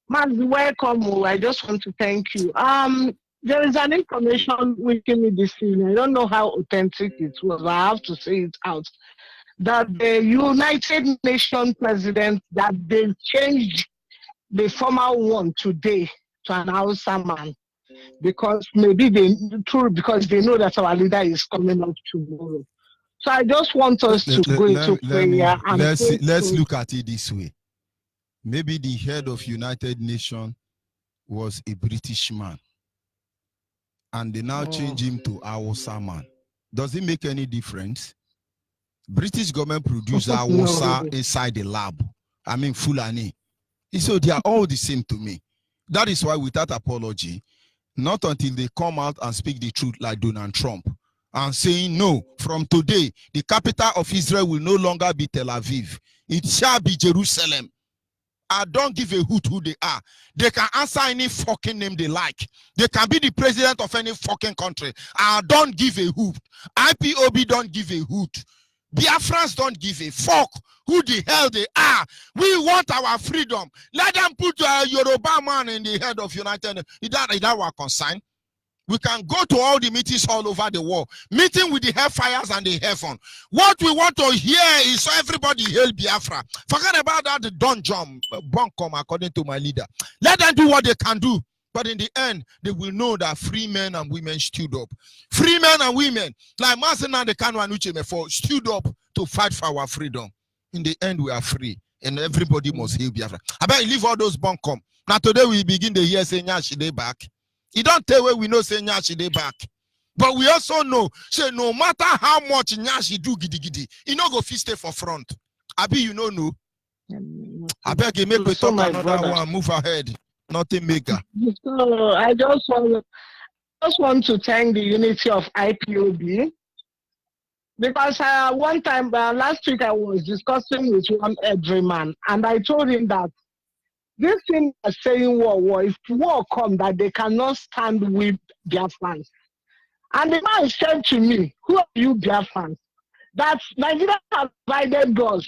Maz, welcome. I just want to thank you. There is an information reaching me this evening. I don't know how authentic it was, but I have to say it out. That the United Nations president, that they changed the former one today to an Hausa man. Because maybe because they know that our leader is coming up tomorrow. So I just want us to go into prayer. Let's look at it this way. Maybe the head of United Nations was a British man, and they now change him to Hausa man. Does it make any difference? British government produce Hausa inside the lab. I mean Fulani. So they are all the same to me. That is why, without apology, not until they come out and speak the truth like Donald Trump and saying, no, from today, the capital of Israel will no longer be Tel Aviv. It shall be Jerusalem. I don't give a hoot who they are. They can answer any fucking name they like. They can be the president of any fucking country. I don't give a hoot. IPOB don't give a hoot. Biafrans don't give a fuck who the hell they are. We want our freedom. Let them put a Yoruba man in the head of United Nations. Is that our concern? We can go to all the meetings all over the world, meeting with the hellfires and the heaven. What we want to hear is everybody hail Biafra. Forget about that, the don't jump, bunkum, according to my leader. Let them do what they can do. But in the end, they will know that free men and women stood up. Free men and women, like Masina the Kanu and Uchemefo, stood up to fight for our freedom. In the end, we are free. And everybody must hail Biafra. I bet you leave all those bunkum. Now today we begin the year saying, yeah, she back. You don't tell where we know say Nyashi they back. But we also know, say no matter how much Nyashi do gidi gidi, you no go fit stay for front. Abi, you know no. I beg you, make we talk another one, move ahead. Nothing maker. So I just want to thank the unity of IPOB, because one time last week I was discussing with one everyman, and I told him that this thing is saying war, if war come, that they cannot stand with Biafrans. And the man said to me, who are you Biafrans? That Nigeria has divided us.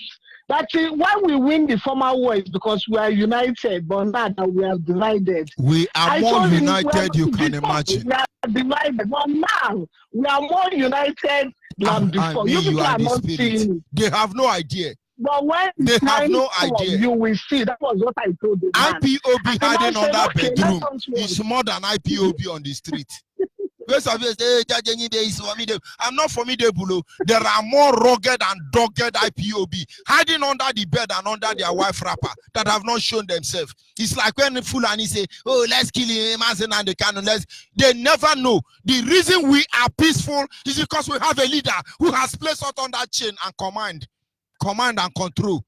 That when we win the former war is because we are united, but now that we are divided. We are more united, you can imagine. We are divided, but now we are more united than before. I mean, you are the spirit. They have no idea. But when they have no idea, you will see. That was what I told them. IPOB hiding on that bedroom is more than IPOB on the street. I'm not formidable. There are more rugged and dogged IPOB hiding under the bed and under their wife wrapper that have not shown themselves. It's like when Fulani say, oh, let's kill him, and the cannon. They never know. The reason we are peaceful is because we have a leader who has placed us on that chain and command and control.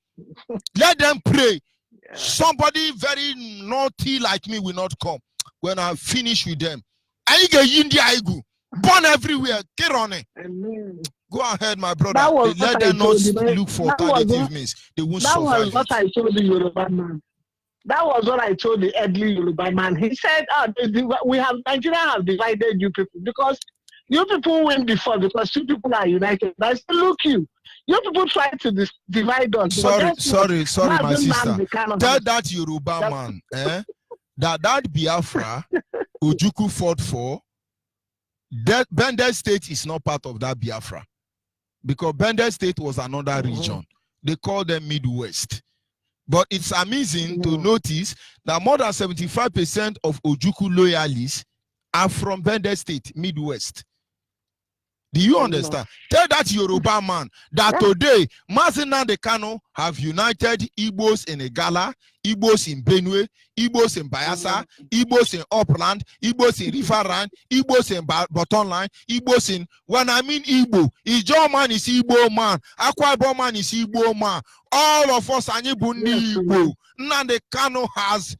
Let them pray. Yeah. Somebody very naughty like me will not come. When I finish with them, I get India Igu, born everywhere. Get on it. Amen. Go ahead, my brother. Let them not look for alternative means. They won't survive. That was what I told the Yoruba man. That was what I told the elderly Yoruba man. He said, Nigeria have divided you people because you people win before because you people are united. I said, look you people try to divide us. Sorry, my sister. Tell that Yoruba man, that Biafra Ojukwu fought for, that Bendel State is not part of that Biafra. Because Bendel State was another region. They call them Midwest. But it's amazing to notice that more than 75% of Ojukwu loyalists are from Bendel State, Midwest. Do you understand? Tell that Yoruba man that today, Mazina de Kano have united Igbos in Igala, Igbos in Benue, Igbos in Bayelsa, Igbos in Upland, Igbos in Riverine, Igbos in Bottom Line, Igbos in, when I mean Igbo, Ijo man is Igbo man, Akwa Ibom man is Igbo man, all of us are Igbo. Nnamdi Kanu has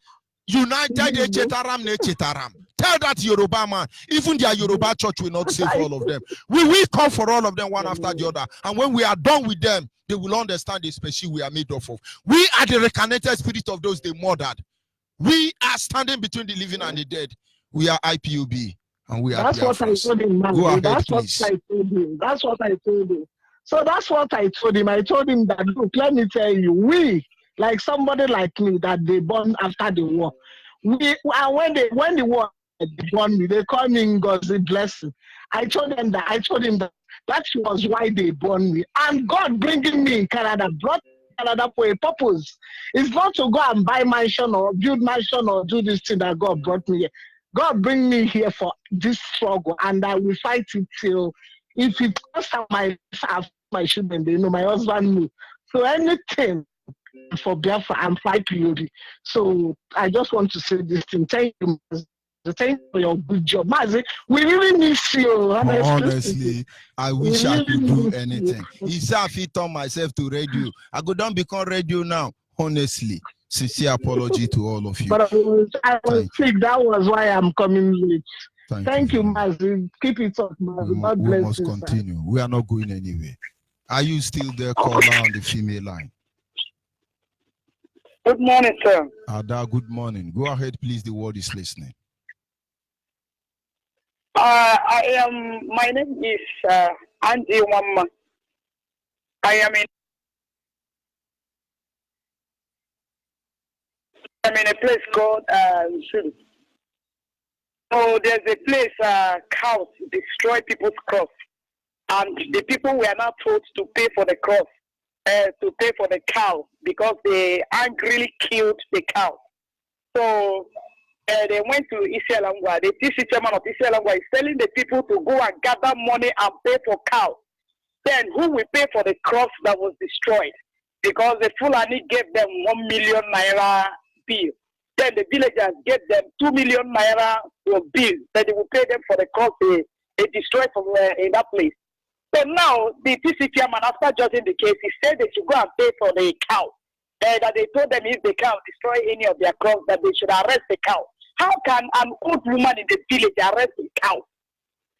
united Echetaram. Tell that Yoruba man, even their Yoruba church will not save all of them. We will come for all of them one after the other. And when we are done with them, they will understand the species we are made of. We are the reincarnated spirit of those they murdered. We are standing between the living and the dead. We are IPOB. And we are That's what I told him, man. Go ahead, that's please. What I told him. That's what I told him. So that's what I told him. I told him that, look, let me tell you, we, like somebody like me that they born after the war, when the war they born me, they call me God's blessing. I told him that that was why they born me. And God bringing me in Canada, brought Canada for a purpose. It's not to go and buy mansion or build mansion or do this thing that God brought me here. God bring me here for this struggle, and I will fight it till if it costs my children, they know, my husband knew. So anything for Biafra, I'm fighting POD. So I just want to say this thing. Thank you. Thank you for your good job. Mazi, we really miss you. Honestly, I wish I could do anything. If I fit on myself to radio, I go down become radio now. Honestly, sincere apology to all of you. But I was sick. That was why I'm coming late. Thank you, Mazi. Keep it up, Mazi. God bless you. We must continue. We are not going anywhere. Are you still there, caller on the female line? Good morning, sir. Ada, good morning. Go ahead, please. The world is listening. My name is Andy Wamma. I'm in a place called Sulu. So there's a place cows destroy people's crops, and the people were not told to pay for the cross, to pay for the cow because they angrily killed the cow. So they went to Isialangwa. The TC chairman of Isialangwa is telling the people to go and gather money and pay for cows. Then who will pay for the crops that was destroyed? Because the Fulani gave them 1 million naira bill. Then the villagers get them 2 million naira bill that they will pay them for the cost they destroyed from in that place. So now the TC chairman, after judging the case, he said they should go and pay for the cow. That they told them if the cow destroy any of their crops, that they should arrest the cow. How can an old woman in the village arrest the cow?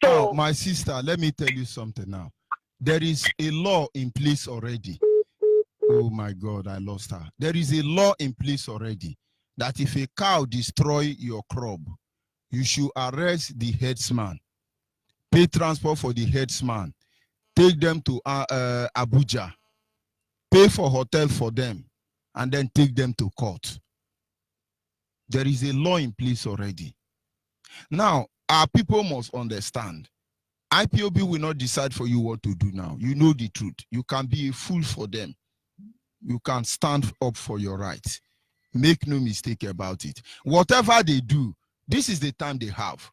So, my sister, let me tell you something now. There is a law in place already. Oh my God, I lost her. There is a law in place already that if a cow destroy your crop, you should arrest the headsman, pay transport for the headsman, take them to Abuja, pay for hotel for them, and then take them to court. There is a law in place already. Now, our people must understand. IPOB will not decide for you what to do now. You know the truth. You can be a fool for them. You can stand up for your rights. Make no mistake about it. Whatever they do, this is the time they have.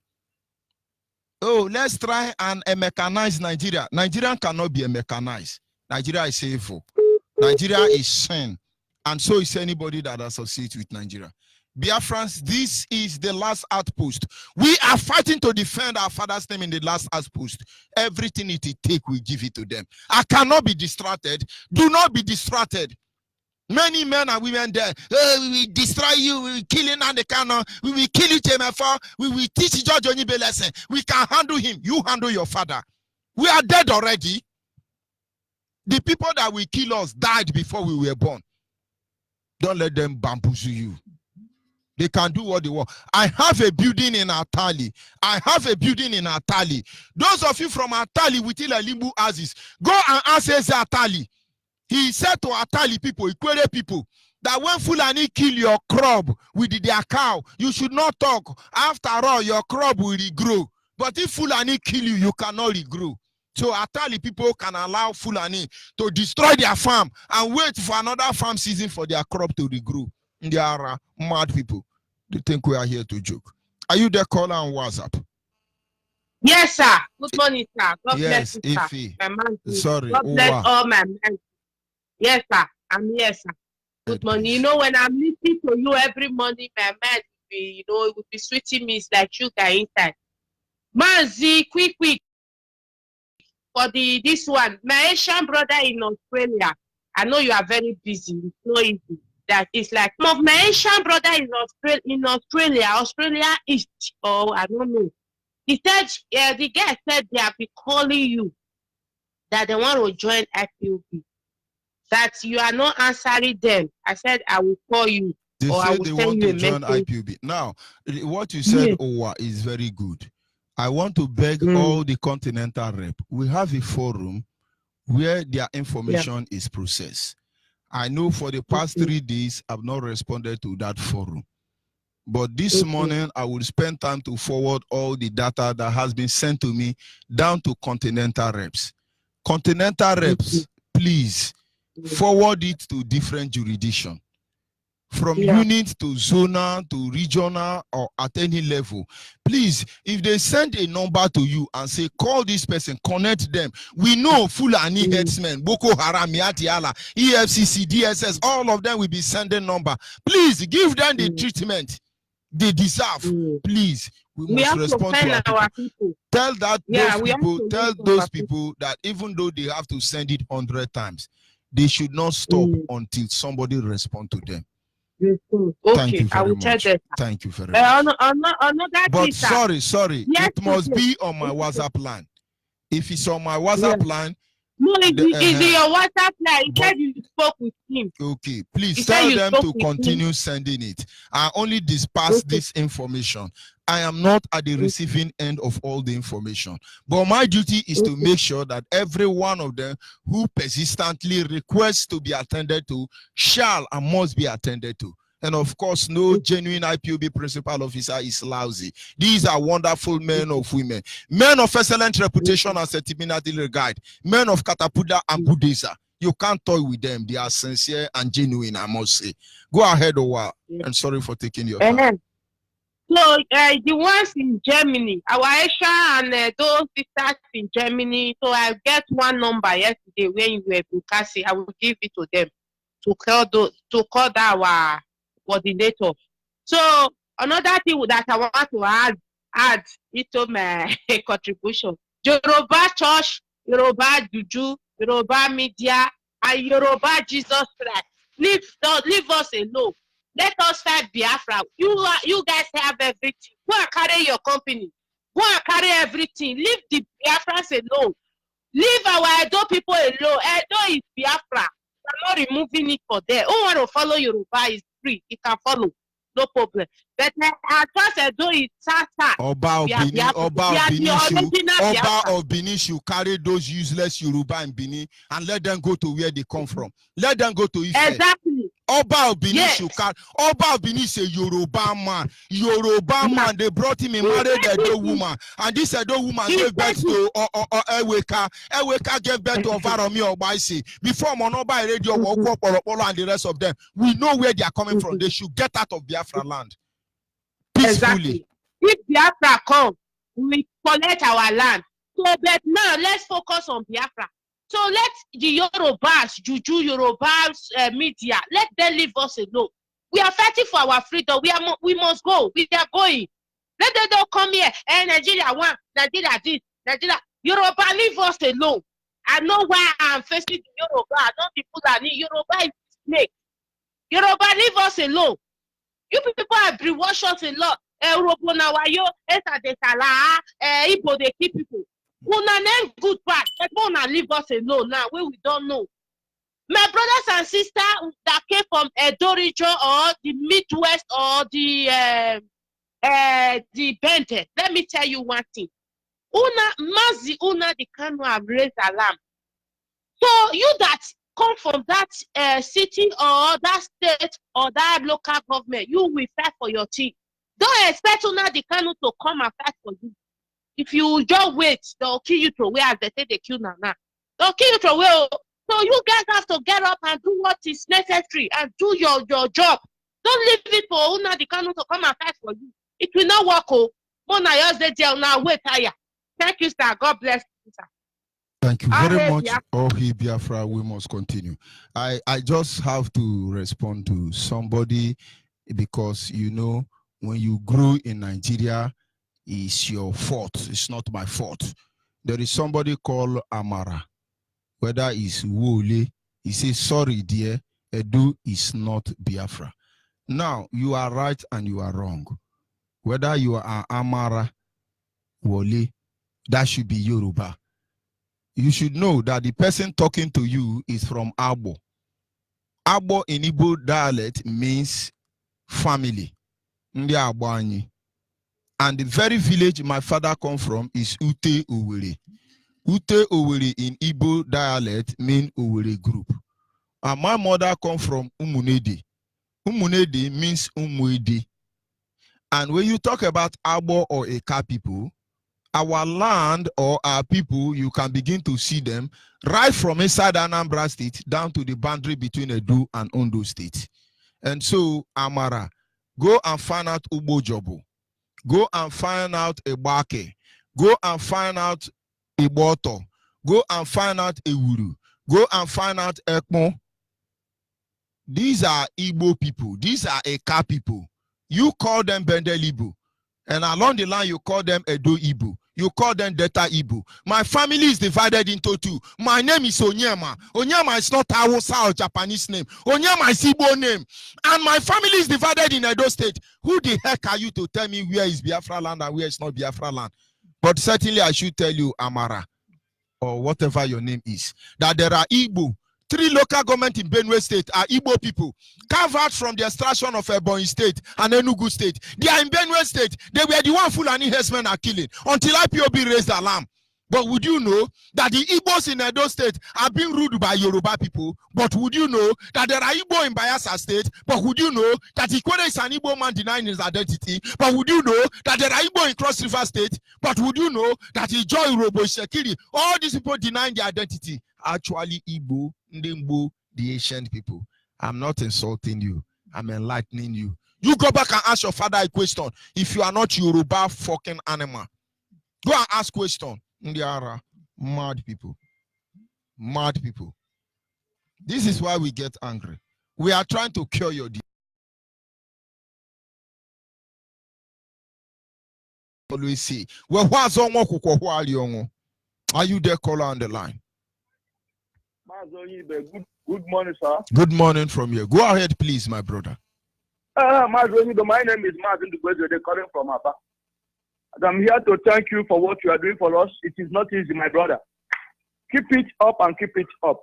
Oh, let's try and mechanize Nigeria. Nigeria cannot be mechanized. Nigeria is evil. Nigeria is sin. And so is anybody that associates with Nigeria. Biafrans, this is the last outpost. We are fighting to defend our father's name in the last outpost. Everything it take, we give it to them. I cannot be distracted. Do not be distracted. Many men and women there, we will destroy you, we will kill him and the cannon, we will kill you, TMF, we will teach George Onyibe lesson. We can handle him. You handle your father. We are dead already. The people that will kill us died before we were born. Don't let them bamboozle you. They can do what they want. I have a building in Atali. I have a building in Atali. Those of you from Atali with Limbu Aziz, go and ask Atali. He said to Atali people, Ikwere people, that when Fulani kill your crop with their cow, you should not talk. After all, your crop will regrow. But if Fulani kill you, you cannot regrow. So Atali people can allow Fulani to destroy their farm and wait for another farm season for their crop to regrow. They are mad people. They think we are here to joke. Are you there, caller on WhatsApp? Yes, sir. Good morning, sir. God yes, bless you, sir. My man, sorry. God bless all my men. Yes, sir. I'm here, sir. Good morning. You know, when I'm listening to you every morning, my mind will be, it would be sweeting me. It's like sugar inside. Manzi, quick. For this one, my Asian brother in Australia. I know you are very busy. It's not easy. That is like some of my Asian brother in Australia East. Oh, I don't know. He said, the guy said they have been calling you that they want to join IPOB. That you are not answering them. I said I will call you. They or say I will they send want you to a join message. IPOB. Now, what you said, Yes. Owa, is very good. I want to beg all the continental rep. We have a forum where their information is processed. I know for the past 3 days, I've not responded to that forum. But this morning, I will spend time to forward all the data that has been sent to me down to continental reps. Continental reps, please forward it to different jurisdictions. From unit to zonal to regional or at any level. Please, if they send a number to you and say, call this person, connect them. We know Fulani headsmen, Boko Haram, Yatiala, EFCC, DSS, all of them will be sending number. Please give them the treatment they deserve. Please, we must respond to our people. Tell that those people that even though they have to send it 100 times, they should not stop until somebody responds to them. Thank you very much. Thank you very much. But sorry. It must be on my WhatsApp line. If it's on my WhatsApp line, no, it's your WhatsApp line. He said you spoke with him. Okay, please tell them to continue sending it. I only disperse this information. I am not at the receiving end of all the information. But my duty is to make sure that every one of them who persistently requests to be attended to shall and must be attended to. And of course, no genuine IPOB principal officer is lousy. These are wonderful men of women. Men of excellent reputation and sentimental regard. Men of Katapuda and Buddhisa. You can't toy with them. They are sincere and genuine, I must say. Go ahead, Owa. And sorry for taking your time. So the ones in Germany, our Aisha and those sisters in Germany, so I get one number yesterday when you were broadcasting. I will give it to them to call our coordinator So another thing that I want to add into my contribution. Yoruba church, Yoruba juju, Yoruba media, and Yoruba Jesus Christ. Leave us alone. Let us fight Biafra. You guys have everything. Go and carry your company. Go and carry everything. Leave the Biafrans alone. Leave our Edo people alone. Edo is Biafra. We're not removing it for there. Who want to follow Yoruba is free. He can follow. No problem. But as far as Edo is Sasa. Oba of Benin should carry those useless Yoruba in Benin and let them go to where they come from. Let them go to Ife. Exactly. Oba of Benin should carry. Oba of Benin is a Yoruba man. Yoruba man. They brought him, he married a Edo woman. And this Edo woman gave birth to Eweka. Eweka gave birth to Ovaromi Obaisi. Before Monoba Radio, and the rest of them. We know where they are coming from. They should get out of Biafra land. Peacefully. Exactly. If Biafra come, we collect our land. So, but now let's focus on Biafra. So let the Yorubas, Juju, Yorubas media, let them leave us alone. We are fighting for our freedom. We must go. We are going. Let them don't come here. Nigeria one, Nigeria this, Nigeria. Yoruba, leave us alone. I know why I'm facing the Yoruba. I know people that need Yoruba is snake. Yoruba, leave us alone. You people have brainwashed us a lot. Ibo they keep people. Una name good part. Una leave us alone now. We don't know. My brothers and sisters that came from Edo region or the Midwest or the Bente. Let me tell you one thing. Mazi Una the Kanu have raised alarm. So you that come from that city or that state or that local government, you will fight for your team. Don't expect Una the Kanu to come and fight for you. If you just wait, they'll kill you to where as they say they kill Nana. They'll kill you to where. So you guys have to get up and do what is necessary and do your job. Don't leave it for Una the Kanu to come and fight for you. It will not work. Oh, Mona yours the jail now. Wait, Aya. Thank you, sir. God bless you, sir. Thank you very much. Ohi Biafra, we must continue. I just have to respond to somebody because, you know, when you grew in Nigeria, it's your fault. It's not my fault. There is somebody called Amara. Whether it's Wole, he says, sorry, dear, Edu is not Biafra. Now, you are right and you are wrong. Whether you are Amara, Wole, that should be Yoruba. You should know that the person talking to you is from Abo. Abo in Igbo dialect means family. Ndi Abo anyi. And the very village my father come from is Ute Owere. Ute Owere in Igbo dialect mean Owere group. And my mother come from Umunede. Umunede means Umuede. And when you talk about Abo or Eka people, our land or our people, you can begin to see them right from inside Anambra State down to the boundary between Edo and Ondo State. And so, Amara, go and find out Ubojobo. Go and find out Ebake. Go and find out Iboto. Go and find out Ewuru. Go and find out Ekmo. These are Igbo people. These are Eka people. You call them Bendelibo. And along the line, you call them Edo Igbo. You call them Delta Igbo. My family is divided into two. My name is Onyema. Onyema is not Hausa or Japanese name. Onyema is Igbo name. And my family is divided in Edo State. Who the heck are you to tell me where is Biafra land and where is not Biafra land? But certainly I should tell you, Amara, or whatever your name is, that there are Igbo. 3 local government in Benue State are Igbo people, carved out from the extraction of Ebonyi State and Enugu State. They are in Benue State. They were the one Fulani herdsmen are killing until IPOB raised the alarm. But would you know that the Igbos in Edo State are being ruled by Yoruba people? But would you know that there are Igbo in Bayelsa State? But would you know that Ikwere is an Igbo man denying his identity? But would you know that there are Igbo in Cross River State? But would you know that Ijoy, Robo, Shekiri, all these people denying their identity? Actually, Igbo, Ndimbo, the ancient people. I'm not insulting you. I'm enlightening you. You go back and ask your father a question. If you are not Yoruba fucking animal, go and ask question. Ndiara, mad people. Mad people. This is why we get angry. We are trying to cure your disease. always say. Well, what's on are you there, caller on the line? Good morning, sir. Good morning from here. Go ahead, please, my brother. My name is Martin Duguezo. They're calling from Aba. And I'm here to thank you for what you are doing for us. It is not easy, my brother. Keep it up and keep it up.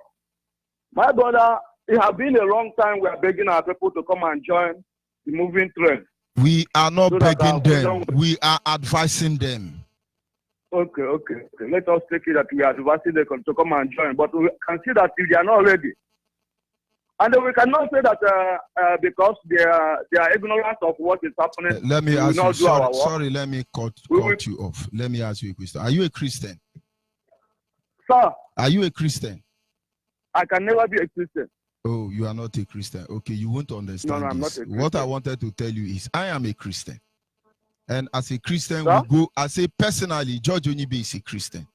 My brother, it has been a long time we are begging our people to come and join the moving trend. We are not begging them. We are advising them. Okay. Let us take it that we are advising them to come and join. But we can see that they are not ready. And we cannot say that because they are ignorant of what is happening. Let me ask you, sorry, let me cut you off. Let me ask you a question. Are you a Christian? Sir? Are you a Christian? I can never be a Christian. Oh, you are not a Christian. Okay, you won't understand No, I'm this. not a Christian. What I wanted to tell you is I am a Christian. And as a Christian, we go, I say personally, George Onyibe is a Christian.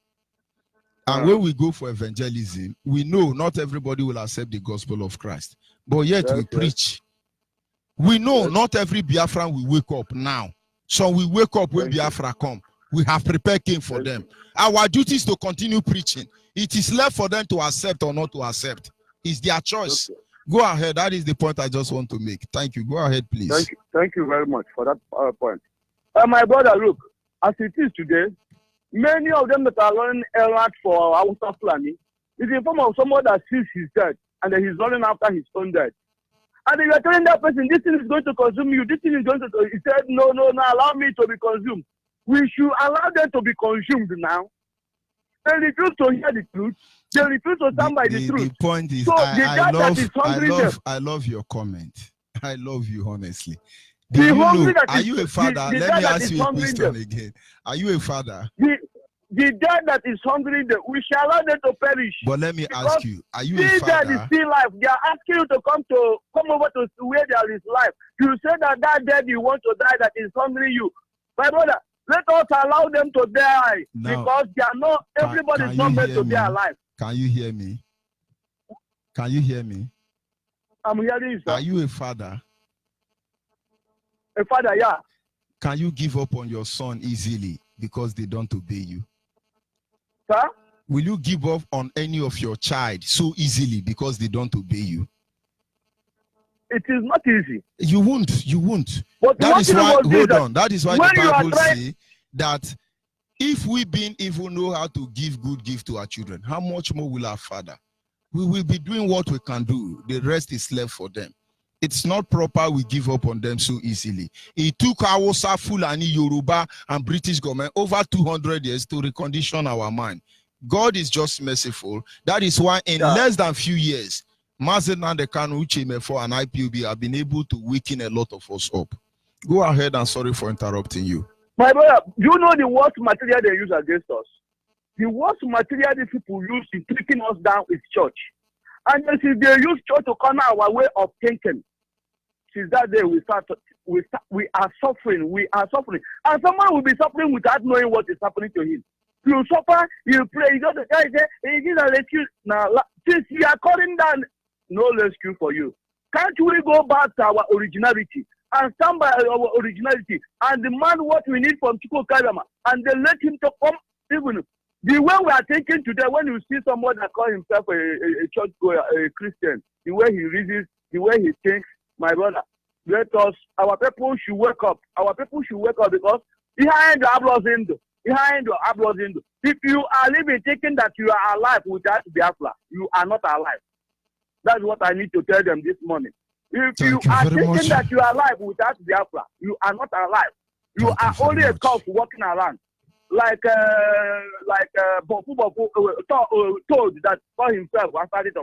And when we go for evangelism, we know not everybody will accept the gospel of Christ. But yet we preach. We know not every Biafran will wake up now. So we wake up when Biafra come. We have prepared King for them. Our duty is to continue preaching. It is left for them to accept or not to accept. It's their choice. Go ahead. That is the point I just want to make. Thank you. Go ahead, please. Thank you very much for that point. My brother, look, as it is today, many of them that are running errands for our planning is in form of someone that sees his dead and then he's running after his own dead. And you are telling that person, this thing is going to consume you, this thing is going to, he said, no, allow me to be consumed. We should allow them to be consumed now. They refuse to hear the truth. They refuse to stand by the truth. The point is, so I love your comment. I love you, honestly. Are you a father? Let me ask you a question again. Are you a father? The dead that is hungry, we shall allow them to perish. But let me ask you, are you a father? Dead is still life. They are asking you to come over to where there is life. You say that dead you want to die that is hungry you. My brother, let us allow them to die because they are not. Everybody is not meant to be alive. Can you hear me? Can you hear me? I'm hearing you, sir. Are you a father? A father, yeah. Can you give up on your son easily because they don't obey you? Sir? Will you give up on any of your child so easily because they don't obey you? It is not easy. You won't. But that is why, hold on. That is why the Bible says that if we being evil know how to give good gift to our children, how much more will our Father? We will be doing what we can do. The rest is left for them. It's not proper we give up on them so easily. It took Hausa, Fulani, Yoruba, and British government over 200 years to recondition our mind. God is just merciful. That is why in less than few years, Mazen and the Kanu, Uchemefo, and IPOB have been able to waken a lot of us up. Go ahead, and sorry for interrupting you. My brother, you know the worst material they use against us? The worst material these people use in taking us down is church. And they use church to corner our way of thinking. Since that day, we are suffering. We are suffering. And someone will be suffering without knowing what is happening to him. You suffer, you pray, you go to church, it is an excuse. Now, since we are calling down, no rescue for you. Can't we go back to our originality and stand by our originality and demand what we need from Chukwu Kalama and then let him to come? Even the way we are thinking today, when you see someone that calls himself a church goer, a Christian, the way he reasons, the way he thinks, my brother, let us, our people should wake up. Our people should wake up because behind the Ablos Indo, if you are living thinking that you are alive without Biafra, you are not alive. That's what I need to tell them this morning. If you are thinking that you are alive without Biafra, you are not alive. You are only a calf walking around. Like Bofu told that for himself after it.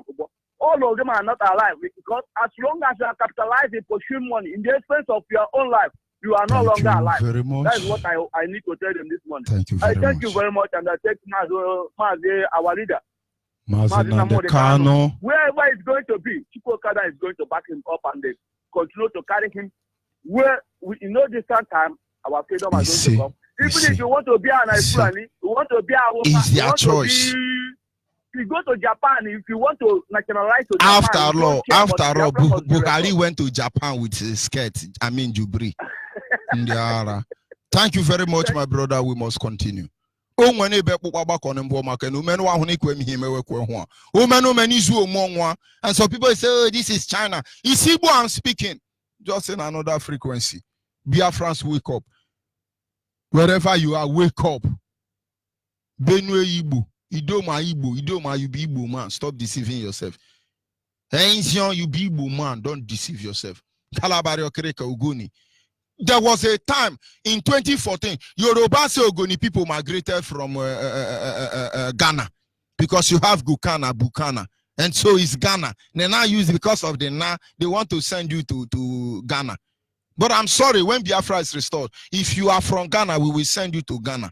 All of them are not alive because as long as you are capitalizing, pursuing money in the expense of your own life, you are no longer alive. That's what I need to tell them this morning. Thank you very much, and I thank Mazi, our leader. Wherever it's going to be, Chukwu Okada is going to back him up and they continue to carry him. Where we in no distant time, our freedom is going to come. Even if you want to be an Fulani, you want to be a woman, it's their choice. You go to Japan, if you want to nationalize to Japan, after all, Buhari went to Japan with his skirt. I mean, Jubri. Thank you very much, my brother. We must continue. And so people say, oh, this is China. It's Igbo I'm speaking. Just in another frequency. Biafrans, wake up. Wherever you are, wake up. Benue Igbo. Idoma Igbo. Idoma, you be Igbo, man. Stop deceiving yourself. Ancient, you be Igbo, man. Don't deceive yourself. Kalabari Okereka Ugoni. There was a time in 2014, Yoruba Ogoni people migrated from Ghana because you have Gukana, Bukana, and so it's Ghana. They now use because of the Na, they want to send you to Ghana. But I'm sorry, when Biafra is restored, if you are from Ghana, we will send you to Ghana.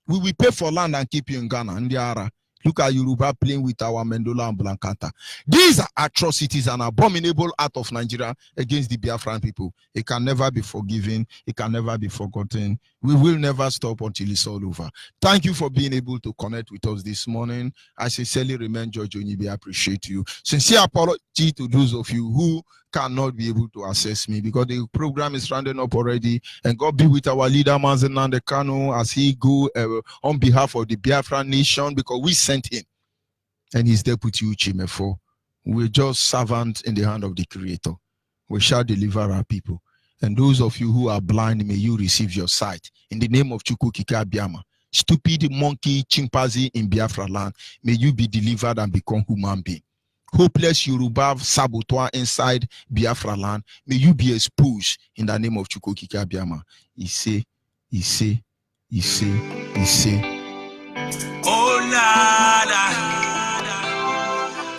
We will pay for land and keep you in Ghana. Ndiara. Look at Yoruba playing with our Mendola and Blankanta. These are atrocities and abominable act of Nigeria against the Biafran people. It can never be forgiven. It can never be forgotten. We will never stop until it's all over. Thank you for being able to connect with us this morning. I sincerely remain George Onyibe. I appreciate you. Sincere apology to those of you who cannot be able to access me because the program is rounding up already. And God be with our leader, Mazenande Kanu, as he go on behalf of the Biafran nation, because we sent him and his deputy Uchimefo. We're just servants in the hand of the Creator. We shall deliver our people. And those of you who are blind, may you receive your sight. In the name of Chukwukika Biama, stupid monkey chimpanzee in Biafra land, may you be delivered and become human being. Hopeless Yoruba saboteur inside Biafra land, may you be exposed in the name of Chukwukika Biama. Ise. Oh, nada.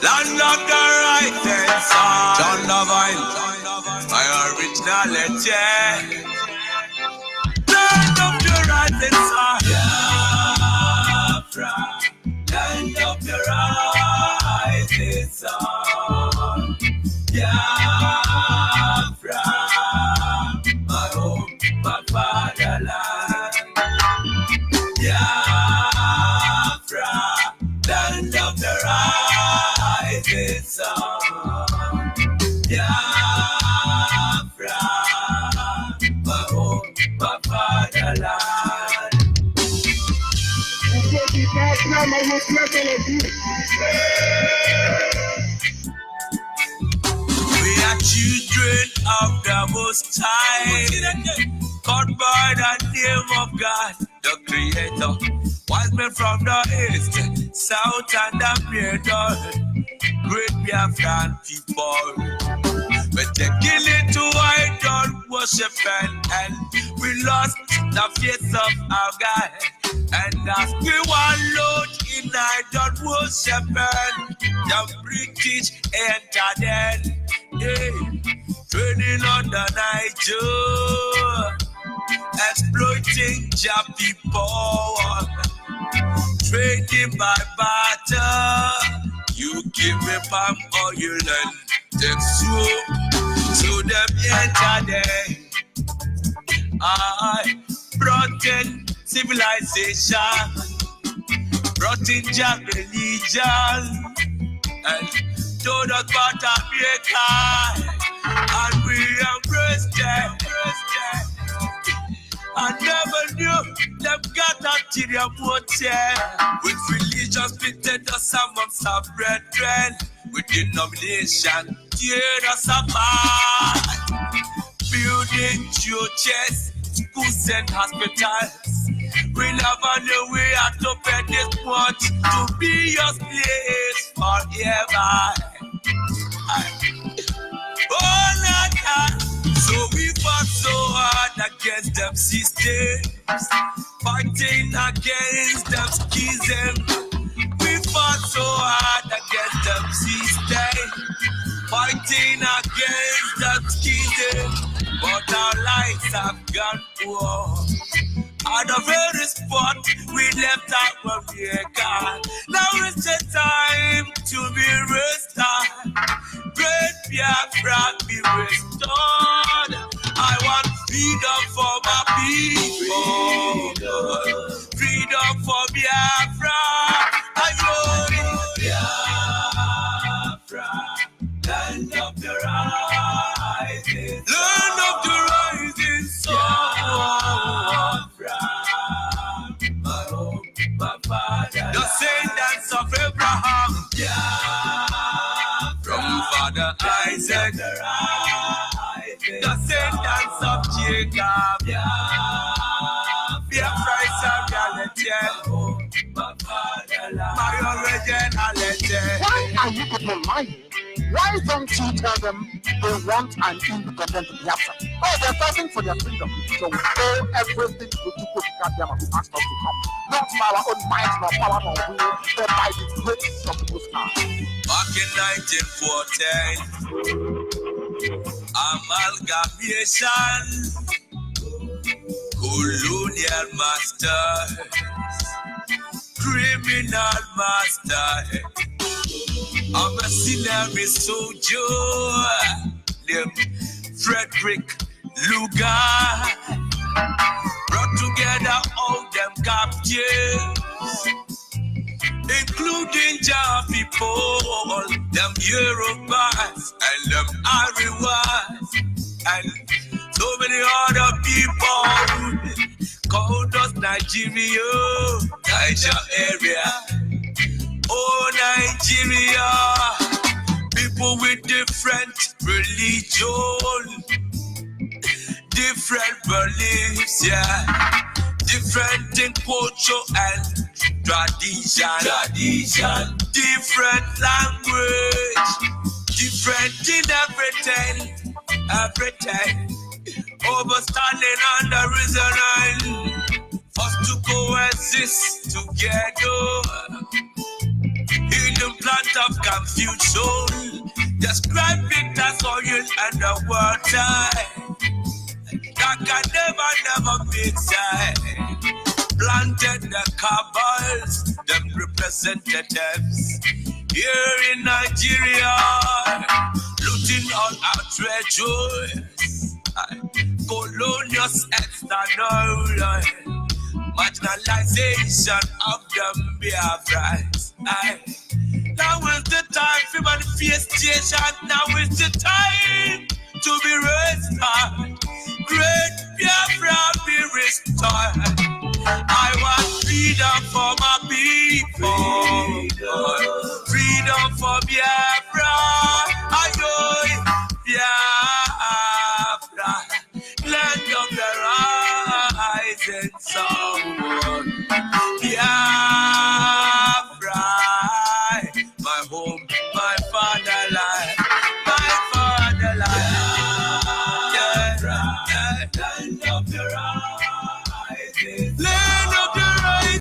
Land of the right side. John Lavine, my originality. Land of the right side. Biafra, land of the right side. Biafra, my home, my fatherland. Biafra, land of the rising sun. Biafra, my home, my fatherland. We are children of the Most High, called by the name of God, the Creator. Wise men from the east, south, and the middle, great Biafran people. We're taking it to idol worship and we lost the face of our God. And as we wallowed in idol worship, the British entered in, trading on the Niger, exploiting your people, trading by barter. You give me palm oil and take soup to them entered in. I brought in civilization, brought in your religion, and told us about America, and we embraced them. I never knew them got ulterior motive. With religion splitted us amongst our brethren, with denomination tear us apart. Building churches, schools and hospitals. We never knew we had to pay this much to be your place forever. Oh, Naka. So we fought so hard against them systems, fighting against them schism. We fought so hard against them systems, fighting against them schism. But our lives have gone poor. At the very spot we left out when we are gone. Now is the time to be restored. Great Biafra be restored. I want freedom for my people. Freedom for Biafra. Biafra, land of the rising sun. Land of the rising sun. Isaac, descendants of Jacob, Biafra is a reality. My originality. Why are you people lying? Why don't you tell them they want an independent Biafra? Oh, they're fighting for their freedom. So we owe everything to Chukwuka who asked us to come. Not by our own might, nor power, nor will, but by the grace of the Most High. Back in 1914, amalgamation, colonial masters, criminal masters. I'm a mercenary soldier named Frederick Lugar. Brought together all them captives, including Jah people, them Yorubas and them Ariwas, and so many other people called us Nigeria, Niger area. Oh, Nigeria, people with different religion, different beliefs, yeah, different in culture and tradition, different language, different in everything, overstanding on the reason for us to coexist together. In the plant of confusion, describe it as oil and the water that can never mix. Planted the cabals, them representatives here in Nigeria, looting all our treasures, colonial external marginalization of them Biafrans. Now is the time for manifestation. Now is the time to be restored. Great Biafra be restored. I want freedom for my people. Freedom for Biafra. Ayo, Biafra. Land of the rising sun. Biafra. My home, my fatherland.